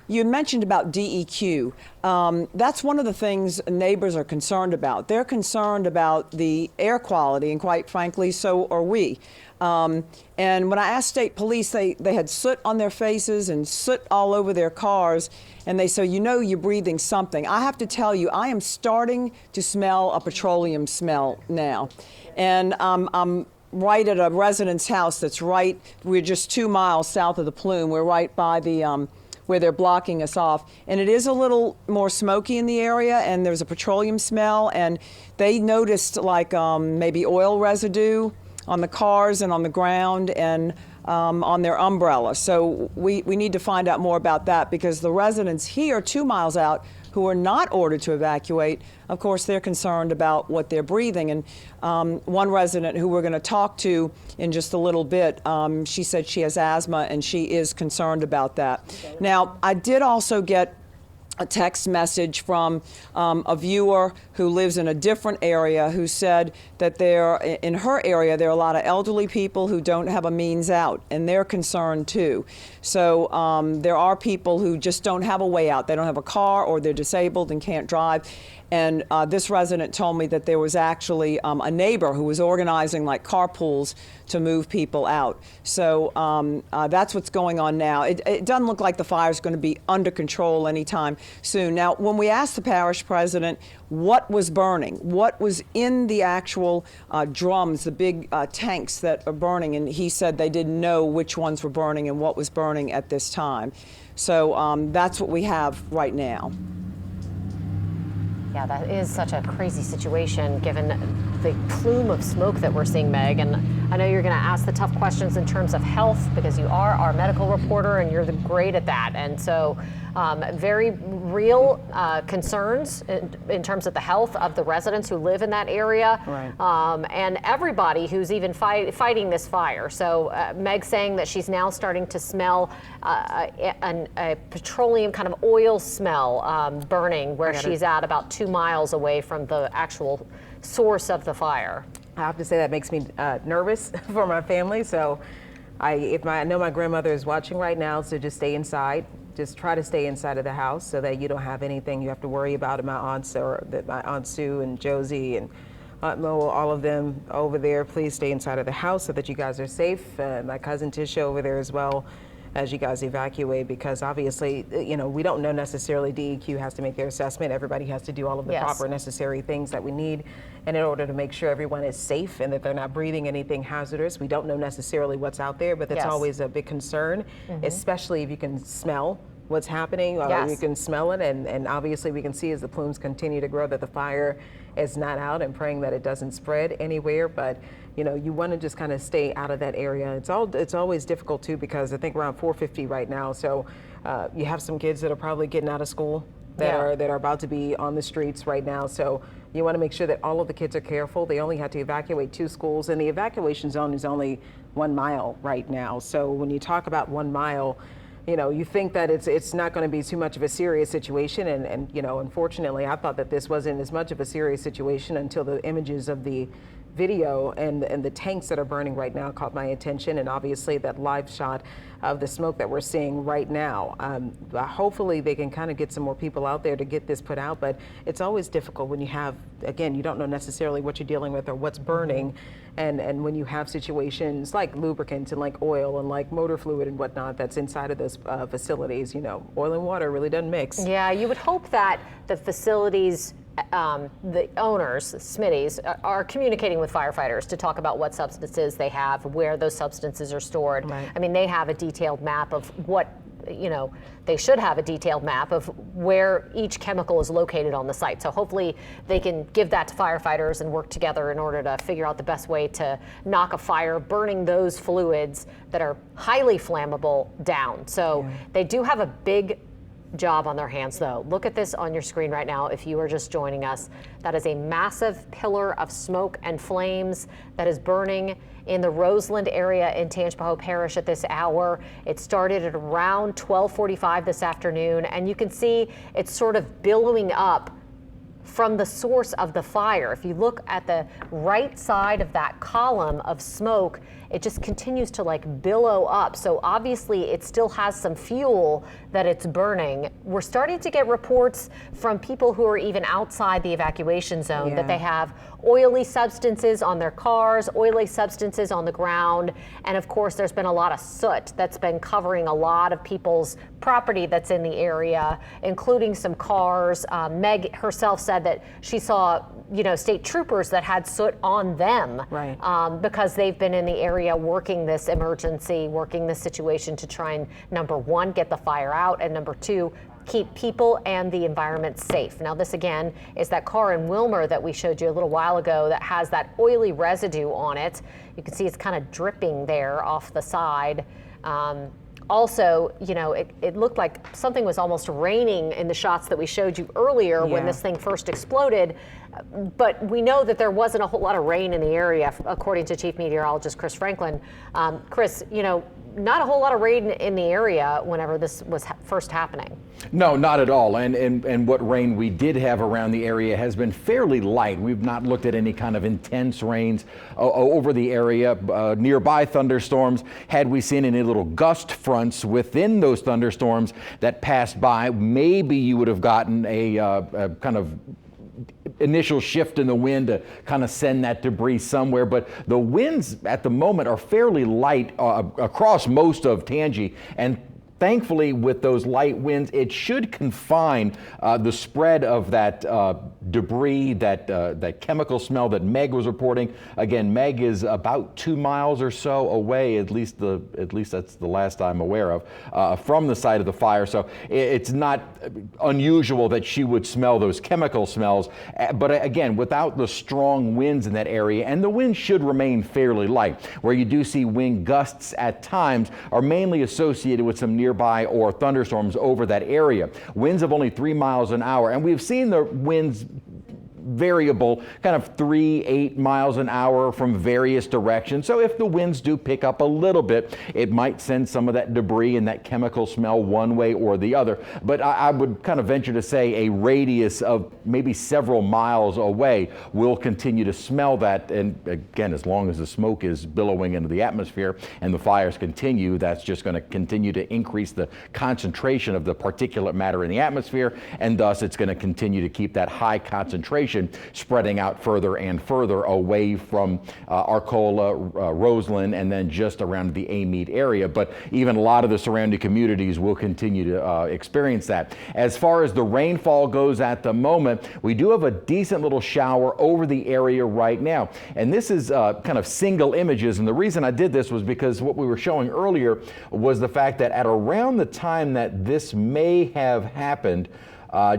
you mentioned about DEQ. That's one of the things neighbors are concerned about. They're concerned about the air quality, and quite frankly, so are we. And when I asked state police, they had soot on their faces and soot all over their cars. And they said, you know, you're breathing something. I have to tell you, I am starting to smell a petroleum smell now. And I'm right at a resident's house that's right, we're just 2 miles south of the plume. We're right by the, where they're blocking us off. And it is a little more smoky in the area, and there's a petroleum smell. And they noticed like maybe oil residue on the cars and on the ground and on their umbrella. So we need to find out more about that, because the residents here 2 miles out who are not ordered to evacuate, of course, they're concerned about what they're breathing. And one resident who we're going to talk to in just a little bit, she said she has asthma and she is concerned about that. Okay. Now, I did also get a text message from a viewer who lives in a different area who said that in her area there are a lot of elderly people who don't have a means out, and they're concerned too. So there are people who just don't have a way out. They don't have a car, or they're disabled and can't drive. And this resident told me that there was actually a neighbor who was organizing like carpools to move people out. So that's what's going on now. It doesn't look like the fire is going to be under control anytime soon. Now, when we asked the parish president what was burning, what was in the actual drums, the big tanks that are burning, and he said they didn't know which ones were burning and what was burning at this time. So that's what we have right now. Yeah, that is such a crazy situation given the plume of smoke that we're seeing, Meg. And I know you're going to ask the tough questions in terms of health, because you are our medical reporter and you're great at that. And so very real concerns in terms of the health of the residents who live in that area, right. And everybody who's even fighting this fire. So Meg saying that she's now starting to smell a petroleum kind of oil smell burning where she's at about 2 miles away from the actual source of the fire. I have to say that makes me nervous for my family. So I know my grandmother is watching right now, so just stay inside. Just try to stay inside of the house so that you don't have anything you have to worry about. And my aunts, my Aunt Sue and Josie and all of them over there, please stay inside of the house so that you guys are safe. My cousin Tisha over there as well, as you guys evacuate, because obviously, we don't know necessarily. DEQ has to make their assessment. Everybody has to do all of the proper necessary things that we need, and in order to make sure everyone is safe and that they're not breathing anything hazardous. We don't know necessarily what's out there, but that's always a big concern, especially if you can smell what's happening, or you can smell it, and obviously we can see as the plumes continue to grow that the fire is not out, and praying that it doesn't spread anywhere. But you want to just kind of stay out of that area. It's always difficult too, because I think around 4:50 right now, so you have some kids that are probably getting out of school that are about to be on the streets right now. So you want to make sure that all of the kids are careful. They only had to evacuate 2 schools, and the evacuation zone is only 1 mile right now. So when you talk about 1 mile, you think that it's not going to be too much of a serious situation, and unfortunately, I thought that this wasn't as much of a serious situation until the images of the video and the tanks that are burning right now caught my attention, and obviously that live shot of the smoke that we're seeing right now. Hopefully they can kind of get some more people out there to get this put out, but it's always difficult when you have, again, you don't know necessarily what you're dealing with or what's burning, and when you have situations like lubricants and like oil and like motor fluid and whatnot that's inside of those facilities. Oil and water really doesn't mix. Yeah, you would hope that the facilities, the owners, Smitty's, are communicating with firefighters to talk about what substances they have, where those substances are stored. Right. I mean, they have a detailed map of what, they should have a detailed map of where each chemical is located on the site. So hopefully they can give that to firefighters and work together in order to figure out the best way to knock a fire burning those fluids that are highly flammable down. So they do have a big job on their hands, though. Look at this on your screen right now if you are just joining us. That is a massive pillar of smoke and flames that is burning in the Roseland area in Tangipahoa Parish at this hour. It started at around 12:45 this afternoon, and you can see it's sort of billowing up from the source of the fire. If you look at the right side of that column of smoke, it just continues to billow up. So obviously it still has some fuel that it's burning. We're starting to get reports from people who are even outside the evacuation zone that they have oily substances on their cars, oily substances on the ground. And of course, there's been a lot of soot that's been covering a lot of people's property that's in the area, including some cars. Meg herself said that she saw, state troopers that had soot on them, because they've been in the area working this emergency, working this situation to try and, number one, get the fire out, and number two, keep people and the environment safe. Now, this again is that car in Wilmer that we showed you a little while ago that has that oily residue on it. You can see it's kind of dripping there off the side. Also, it looked like something was almost raining in the shots that we showed you earlier when this thing first exploded. But we know that there wasn't a whole lot of rain in the area, according to Chief Meteorologist Chris Franklin. Chris, not a whole lot of rain in the area whenever this was first happening. No, not at all. And what rain we did have around the area has been fairly light. We've not looked at any kind of intense rains over the area. Nearby thunderstorms, had we seen any little gust fronts within those thunderstorms that passed by, maybe you would have gotten a kind of initial shift in the wind to kind of send that debris somewhere. But the winds at the moment are fairly light across most of Tangi, and thankfully, with those light winds, it should confine the spread of that debris, that chemical smell that Meg was reporting. Again, Meg is about 2 miles or so away, at least that's the last I'm aware of, from the site of the fire. So it's not unusual that she would smell those chemical smells. But again, without the strong winds in that area, and the wind should remain fairly light. Where you do see wind gusts at times are mainly associated with some nearby or thunderstorms over that area. Winds of only 3 miles an hour, and we've seen the winds variable, kind of 3-8 miles an hour from various directions. So if the winds do pick up a little bit, it might send some of that debris and that chemical smell one way or the other. But I would kind of venture to say a radius of maybe several miles away will continue to smell that. And again, as long as the smoke is billowing into the atmosphere and the fires continue, that's just going to continue to increase the concentration of the particulate matter in the atmosphere, and thus it's going to continue to keep that high concentration concentration spreading out further and further away from Arcola, Roseland, and then just around the Amite area. But even a lot of the surrounding communities will continue to experience that. As far as the rainfall goes at the moment, we do have a decent little shower over the area right now. And this is kind of single images. And the reason I did this was because what we were showing earlier was the fact that at around the time that this may have happened,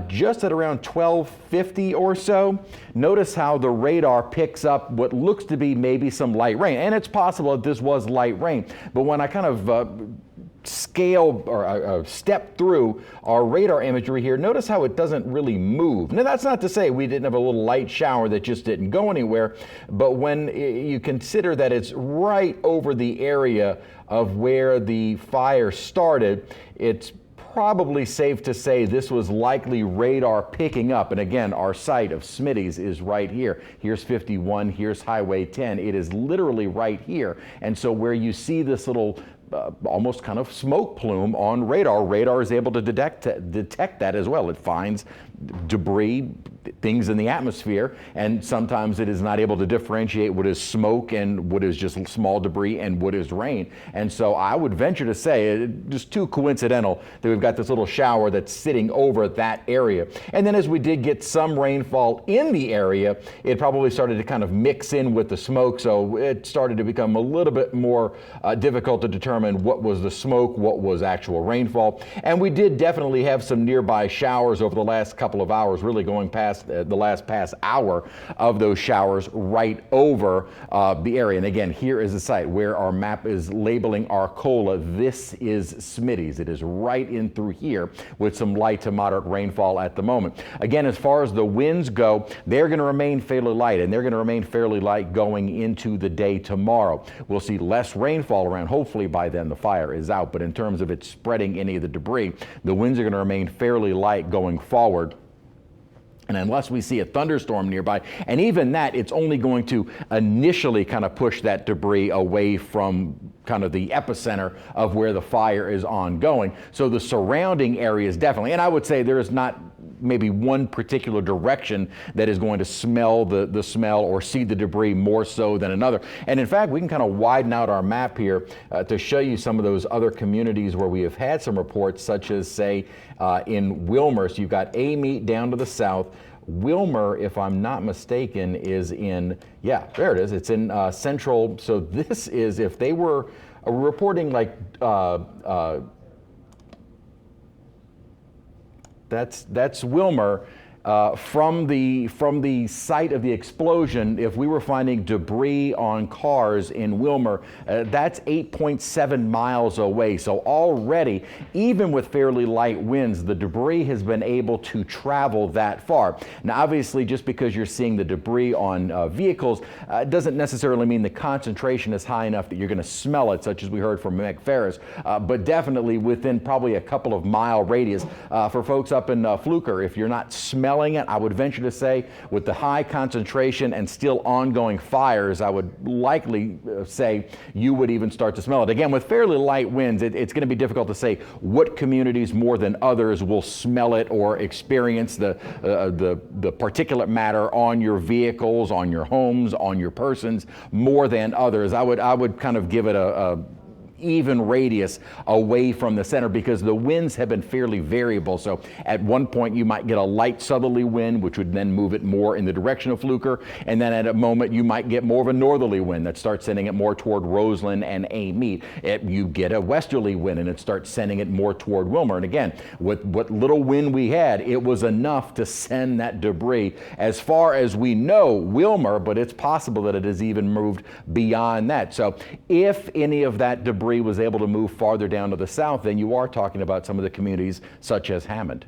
just at around 12:50 or so, notice how the radar picks up what looks to be maybe some light rain. And it's possible that this was light rain. But when I kind of scale or step through our radar imagery here, notice how it doesn't really move. Now, that's not to say we didn't have a little light shower that just didn't go anywhere, but when you consider that it's right over the area of where the fire started, it's probably safe to say this was likely radar picking up. And again, our site of Smitty's is right here. Here's 51, here's Highway 10. It is literally right here. And so where you see this little almost kind of smoke plume on radar, radar is able to detect that as well. It finds debris, things in the atmosphere, and sometimes it is not able to differentiate what is smoke and what is just small debris and what is rain. And so I would venture to say it's just too coincidental that we've got this little shower that's sitting over that area. And then as we did get some rainfall in the area, it probably started to kind of mix in with the smoke, so it started to become a little bit more difficult to determine what was the smoke, what was actual rainfall. And we did definitely have some nearby showers over the last couple of hours, really going past the past hour of those showers right over the area. And again, here is the site where our map is labeling Arcola. This is Smitty's. It is right in through here with some light to moderate rainfall at the moment. Again, as far as the winds go, they're going to remain fairly light, and they're going to remain fairly light going into the day tomorrow. We'll see less rainfall around. Hopefully by then the fire is out, but in terms of it spreading any of the debris, the winds are going to remain fairly light going forward. And unless we see a thunderstorm nearby, and even that, it's only going to initially kind of push that debris away from kind of the epicenter of where the fire is ongoing. So the surrounding areas definitely, and I would say there is not maybe one particular direction that is going to smell the smell or see the debris more so than another. And in fact, we can kind of widen out our map here to show you some of those other communities where we have had some reports, such as say in Wilmer. So you've got Amite down to the south. Wilmer, if I'm not mistaken, is in, yeah, there it is. It's in central. So this is, if they were reporting like, that's Wilmer. From the site of the explosion, if we were finding debris on cars in Wilmer, that's 8.7 miles away. So already, even with fairly light winds, the debris has been able to travel that far. Now, obviously, just because you're seeing the debris on vehicles doesn't necessarily mean the concentration is high enough that you're going to smell it, such as we heard from Meg Ferris, but definitely within probably a couple of mile radius. For folks up in Fluker, if you're not smelling it, I would venture to say with the high concentration and still ongoing fires, I would likely say you would even start to smell it. Again, with fairly light winds, it's going to be difficult to say what communities more than others will smell it or experience the particulate matter on your vehicles, on your homes, on your persons more than others. I would kind of give it a even radius away from the center because the winds have been fairly variable. So at one point you might get a light southerly wind, which would then move it more in the direction of Fluker. And then at a moment you might get more of a northerly wind that starts sending it more toward Roseland and Amite. You get a westerly wind and it starts sending it more toward Wilmer. And again, with what little wind we had, it was enough to send that debris as far as we know Wilmer, but it's possible that it has even moved beyond that. So if any of that debris was able to move farther down to the south, then you are talking about some of the communities such as Hammond.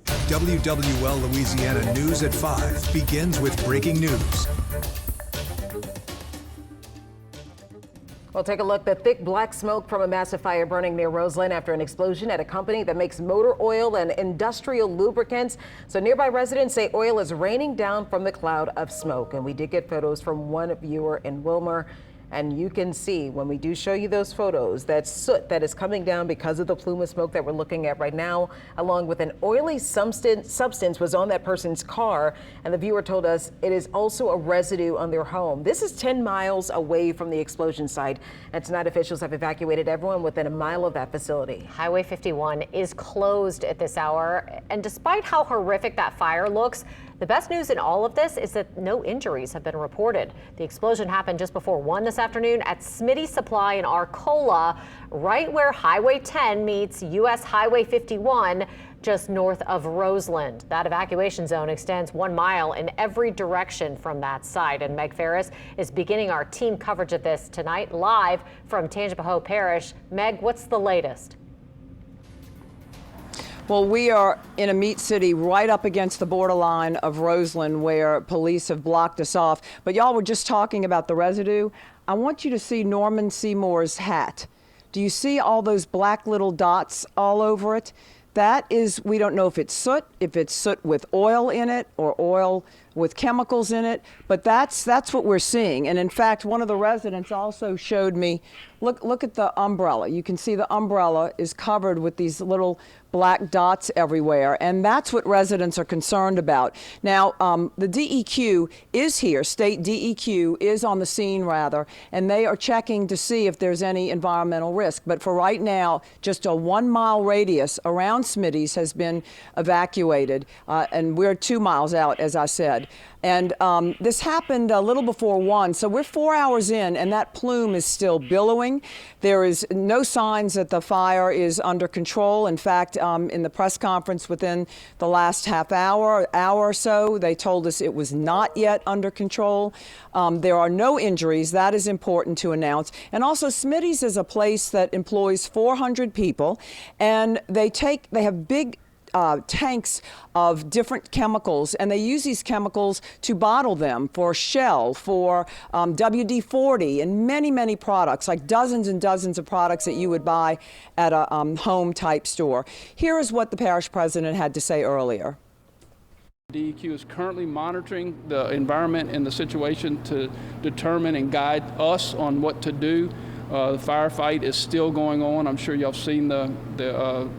WWL Louisiana News at 5 begins with breaking news. We'll take a look. The thick black smoke from a massive fire burning near Roseland after an explosion at a company that makes motor oil and industrial lubricants. So nearby residents say oil is raining down from the cloud of smoke. And we did get photos from one viewer in Wilmer. And you can see when we do show you those photos, that soot that is coming down because of the plume of smoke that we're looking at right now, along with an oily substance was on that person's car. And the viewer told us it is also a residue on their home. This is 10 miles away from the explosion site. And tonight officials have evacuated everyone within a mile of that facility. Highway 51 is closed at this hour. And despite how horrific that fire looks, the best news in all of this is that no injuries have been reported. The explosion happened just before 1 this afternoon at Smitty Supply in Arcola, right where Highway 10 meets US Highway 51, just north of Roseland. That evacuation zone extends 1 mile in every direction from that site. And Meg Ferris is beginning our team coverage of this tonight live from Tangipahoa Parish. Meg, what's the latest? Well, we are in a meat city right up against the borderline of Roseland where police have blocked us off. But y'all were just talking about the residue. I want you to see Norman Seymour's hat. Do you see all those black little dots all over it? That is, we don't know if it's soot with oil in it or oil with chemicals in it, but that's what we're seeing. And in fact, one of the residents also showed me, look at the umbrella. You can see the umbrella is covered with these little black dots everywhere, and that's what residents are concerned about. Now, the DEQ is here, state DEQ is on the scene rather, and they are checking to see if there's any environmental risk. But for right now, just a 1 mile radius around Smitty's has been evacuated, and we're 2 miles out, as I said. And this happened a little before 1, so we're 4 hours in, and that plume is still billowing. There is no signs that the fire is under control. In fact, in the press conference within the last hour or so, they told us it was not yet under control. There are no injuries. That is important to announce. And also, Smitty's is a place that employs 400 people, and they have big tanks of different chemicals, and they use these chemicals to bottle them for Shell, for WD-40, and many, many products, like dozens and dozens of products that you would buy at a home-type store. Here is what the parish president had to say earlier. DEQ is currently monitoring the environment and the situation to determine and guide us on what to do. The firefight is still going on. I'm sure y'all have seen the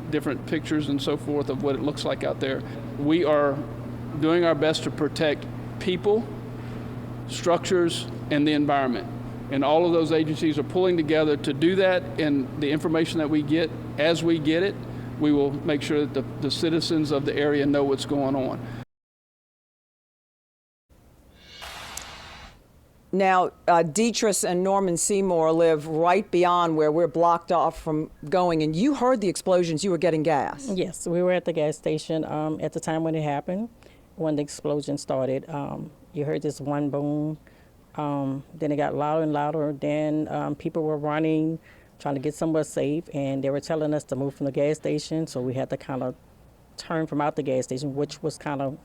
different pictures and so forth of what it looks like out there. We are doing our best to protect people, structures, and the environment. And all of those agencies are pulling together to do that, and the information that we get, as we get it, we will make sure that the citizens of the area know what's going on. Now, Deatrice and Norman Seymour live right beyond where we're blocked off from going, and you heard the explosions. You were getting gas. Yes, we were at the gas station at the time when it happened, when the explosion started. You heard this one boom, then it got louder and louder. Then people were running, trying to get somewhere safe, and they were telling us to move from the gas station, so we had to kind of turn from out the gas station, which was kind of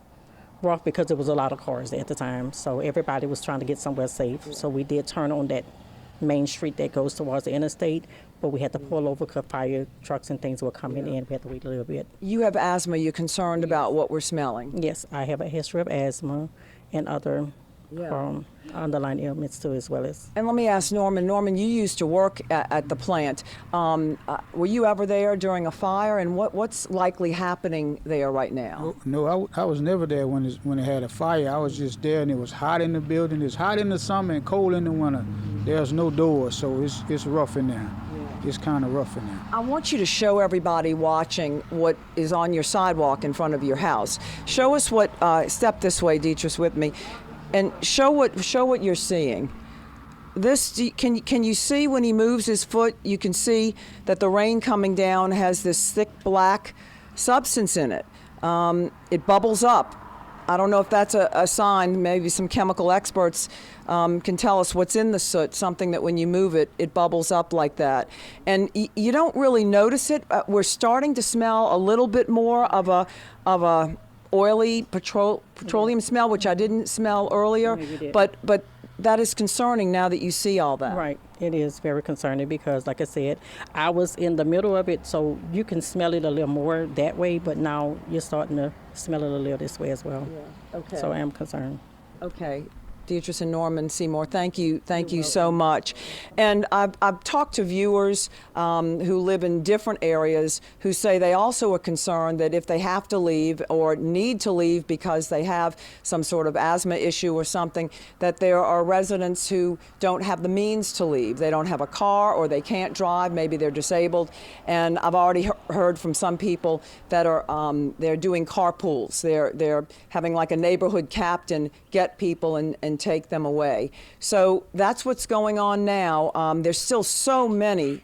rough because there was a lot of cars at the time, so everybody was trying to get somewhere safe. So we did turn on that main street that goes towards the interstate, but we had to pull over because fire trucks and things were coming in. We had to wait a little bit. You have asthma. You're concerned about what we're smelling. Yes, I have a history of asthma and other underlying ailments too, as well as. And let me ask Norman. Norman, you used to work at the plant. Were you ever there during a fire, and what's likely happening there right now? No, I was never there when it had a fire. I was just there, and it was hot in the building. It's hot in the summer and cold in the winter. There's no doors, so it's rough in there. It's kind of rough in there. I want you to show everybody watching what is on your sidewalk in front of your house. Show us what. Step this way, Deatrice, with me. And show what you're seeing. This can you see when he moves his foot? You can see that the rain coming down has this thick black substance in it. It bubbles up. I don't know if that's a sign. Maybe some chemical experts can tell us what's in the soot. Something that when you move it, it bubbles up like that, and you don't really notice it. We're starting to smell a little bit more of a oily petroleum smell, which I didn't smell earlier, but that is concerning now that you see all that. Right, it is very concerning because, like I said, I was in the middle of it, so you can smell it a little more that way, but now you're starting to smell it a little this way as well. Yeah. Okay. So I am concerned. Okay. Beatrice and Norman Seymour, thank you so much. And I've talked to viewers who live in different areas who say they also are concerned that if they have to leave or need to leave because they have some sort of asthma issue or something, that there are residents who don't have the means to leave. They don't have a car or they can't drive, maybe they're disabled. And I've already heard from some people that are they're doing carpools. They're having like a neighborhood captain get people and take them away. So that's what's going on now. There's still so many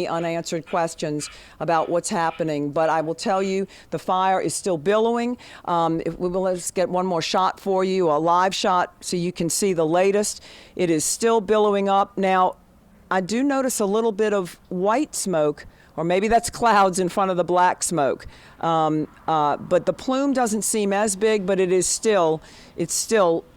unanswered questions about what's happening, but I will tell you the fire is still billowing. Let's get one more shot for you, a live shot so you can see the latest. It is still billowing up. Now, I do notice a little bit of white smoke, or maybe that's clouds in front of the black smoke. But the plume doesn't seem as big, but it's still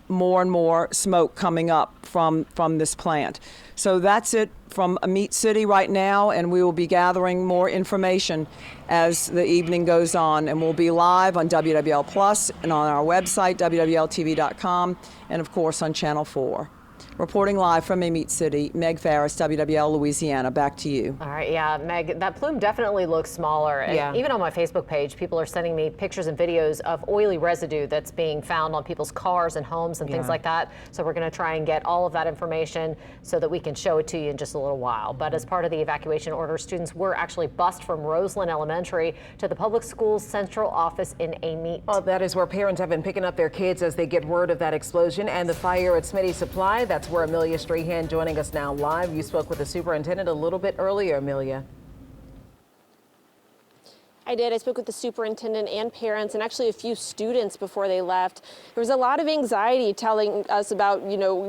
more and more smoke coming up from this plant. So that's it from Amite City right now, and we will be gathering more information as the evening goes on. And we'll be live on WWL Plus and on our website, WWLTV.com, and of course on Channel 4. Reporting live from Amite City, Meg Farris, WWL Louisiana. Back to you. All right, yeah, Meg, that plume definitely looks smaller. And Yeah. even on my Facebook page, people are sending me pictures and videos of oily residue that's being found on people's cars and homes and things like that. So we're going to try and get all of that information so that we can show it to you in just a little while. But as part of the evacuation order, students were actually bused from Roseland Elementary to the public schools central office in Amite. Well, that is where parents have been picking up their kids as they get word of that explosion and the fire at Smitty Supply. That's where Amelia Strahan joining us now live. You spoke with the superintendent a little bit earlier, Amelia. I did. I spoke with the superintendent and parents and actually a few students before they left. There was a lot of anxiety telling us about,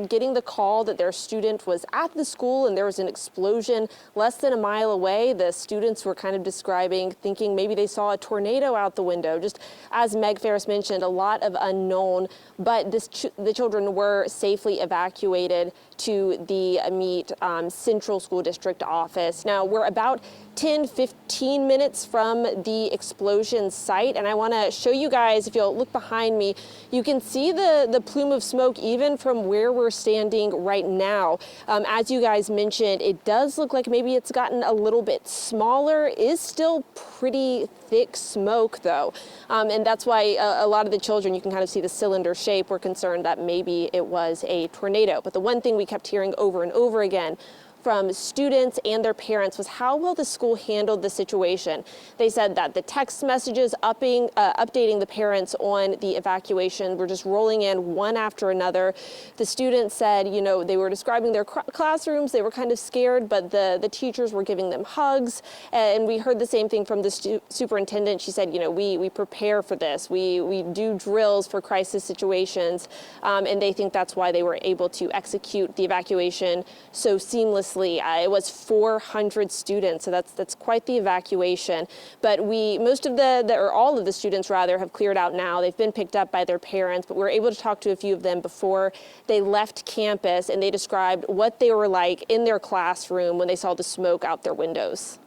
getting the call that their student was at the school and there was an explosion less than a mile away. The students were kind of describing, thinking maybe they saw a tornado out the window. Just as Meg Farris mentioned, a lot of unknown, but the children were safely evacuated to the Amite Central School District office. Now, we're about 10-15 minutes from the explosion site, and I want to show you guys, if you'll look behind me, you can see the plume of smoke even from where we're standing right now. As you guys mentioned, it does look like maybe it's gotten a little bit smaller. It is still pretty thick smoke though, and that's why a lot of the children, you can kind of see the cylinder shape, were concerned that maybe it was a tornado. But the one thing we kept hearing over and over again from students and their parents was how well the school handled the situation. They said that the text messages updating the parents on the evacuation were just rolling in one after another. The students said, they were describing their classrooms. They were kind of scared, but the teachers were giving them hugs. And we heard the same thing from the superintendent. She said, we prepare for this. We do drills for crisis situations. And they think that's why they were able to execute the evacuation so seamlessly. It was 400 students, so that's quite the evacuation. But all of the students rather have cleared out now. They've been picked up by their parents, but we were able to talk to a few of them before they left campus, and they described what they were like in their classroom when they saw the smoke out their windows.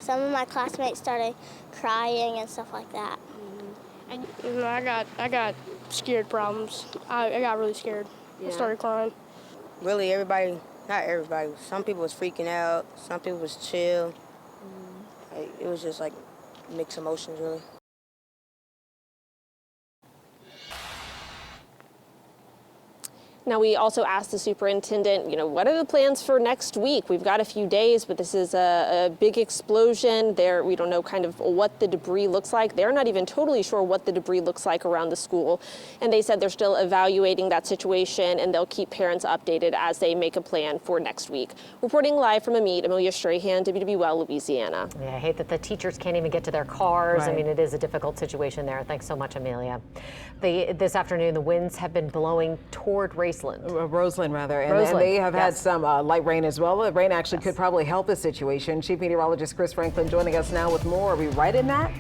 Some of my classmates started crying and stuff like that. And I got scared problems. I got really scared. I started crying. Really, not everybody. Some people was freaking out. Some people was chill. It was just like mixed emotions, really. Now, we also asked the superintendent, what are the plans for next week? We've got a few days, but this is a big explosion. We don't know kind of what the debris looks like. They're not even totally sure what the debris looks like around the school. And they said they're still evaluating that situation, and they'll keep parents updated as they make a plan for next week. Reporting live from Amite, Amelia Strahan, WWL Louisiana. Yeah, I hate that the teachers can't even get to their cars. Right. I mean, it is a difficult situation there. Thanks so much, Amelia. This afternoon, the winds have been blowing toward Roseland, rather. And Roseland, they have had some light rain as well. The rain actually could probably help the situation. Chief Meteorologist Chris Franklin joining us now with more. Are we right in that?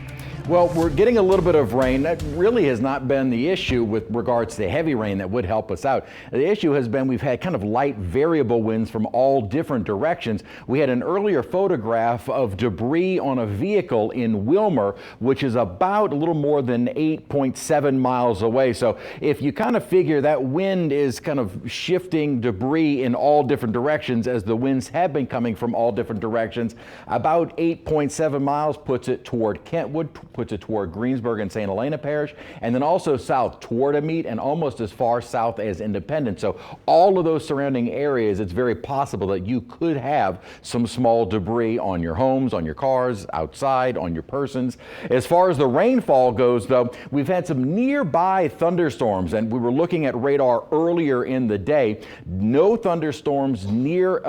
Well, we're getting a little bit of rain. That really has not been the issue with regards to heavy rain that would help us out. The issue has been we've had kind of light variable winds from all different directions. We had an earlier photograph of debris on a vehicle in Wilmer, which is about a little more than 8.7 miles away. So if you kind of figure that wind is kind of shifting debris in all different directions, as the winds have been coming from all different directions, about 8.7 miles puts it toward Kentwood, puts it toward Greensburg and St. Helena Parish, and then also south toward Amite and almost as far south as Independence. So all of those surrounding areas, it's very possible that you could have some small debris on your homes, on your cars, outside, on your persons. As far as the rainfall goes, though, we've had some nearby thunderstorms, and we were looking at radar earlier in the day. No thunderstorms near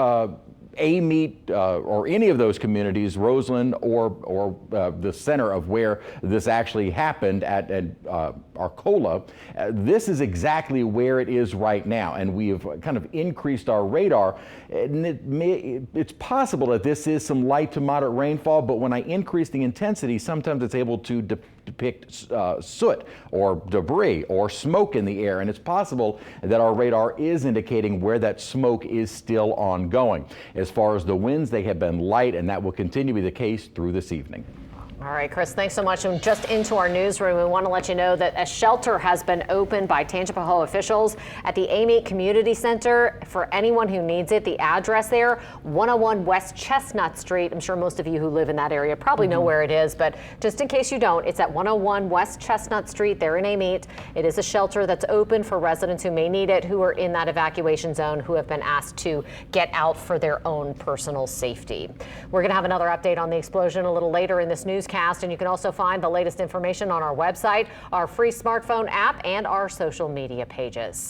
Amite or any of those communities, Roseland or the center of where this actually happened at Arcola. This is exactly where it is right now, and we have kind of increased our radar. And it's possible that this is some light to moderate rainfall, but when I increase the intensity, sometimes it's able to depict soot or debris or smoke in the air, and it's possible that our radar is indicating where that smoke is still ongoing. As far as the winds, they have been light, and that will continue to be the case through this evening. All right, Chris, thanks so much. And just into our newsroom, we want to let you know that a shelter has been opened by Tangipahoa officials at the Amite Community Center for anyone who needs it. The address there, 101 West Chestnut Street. I'm sure most of you who live in that area probably know where it is, but just in case you don't, it's at 101 West Chestnut Street there in Amite. It is a shelter that's open for residents who may need it, who are in that evacuation zone, who have been asked to get out for their own personal safety. We're going to have another update on the explosion a little later in this newscast. And you can also find the latest information on our website, our free smartphone app, and our social media pages.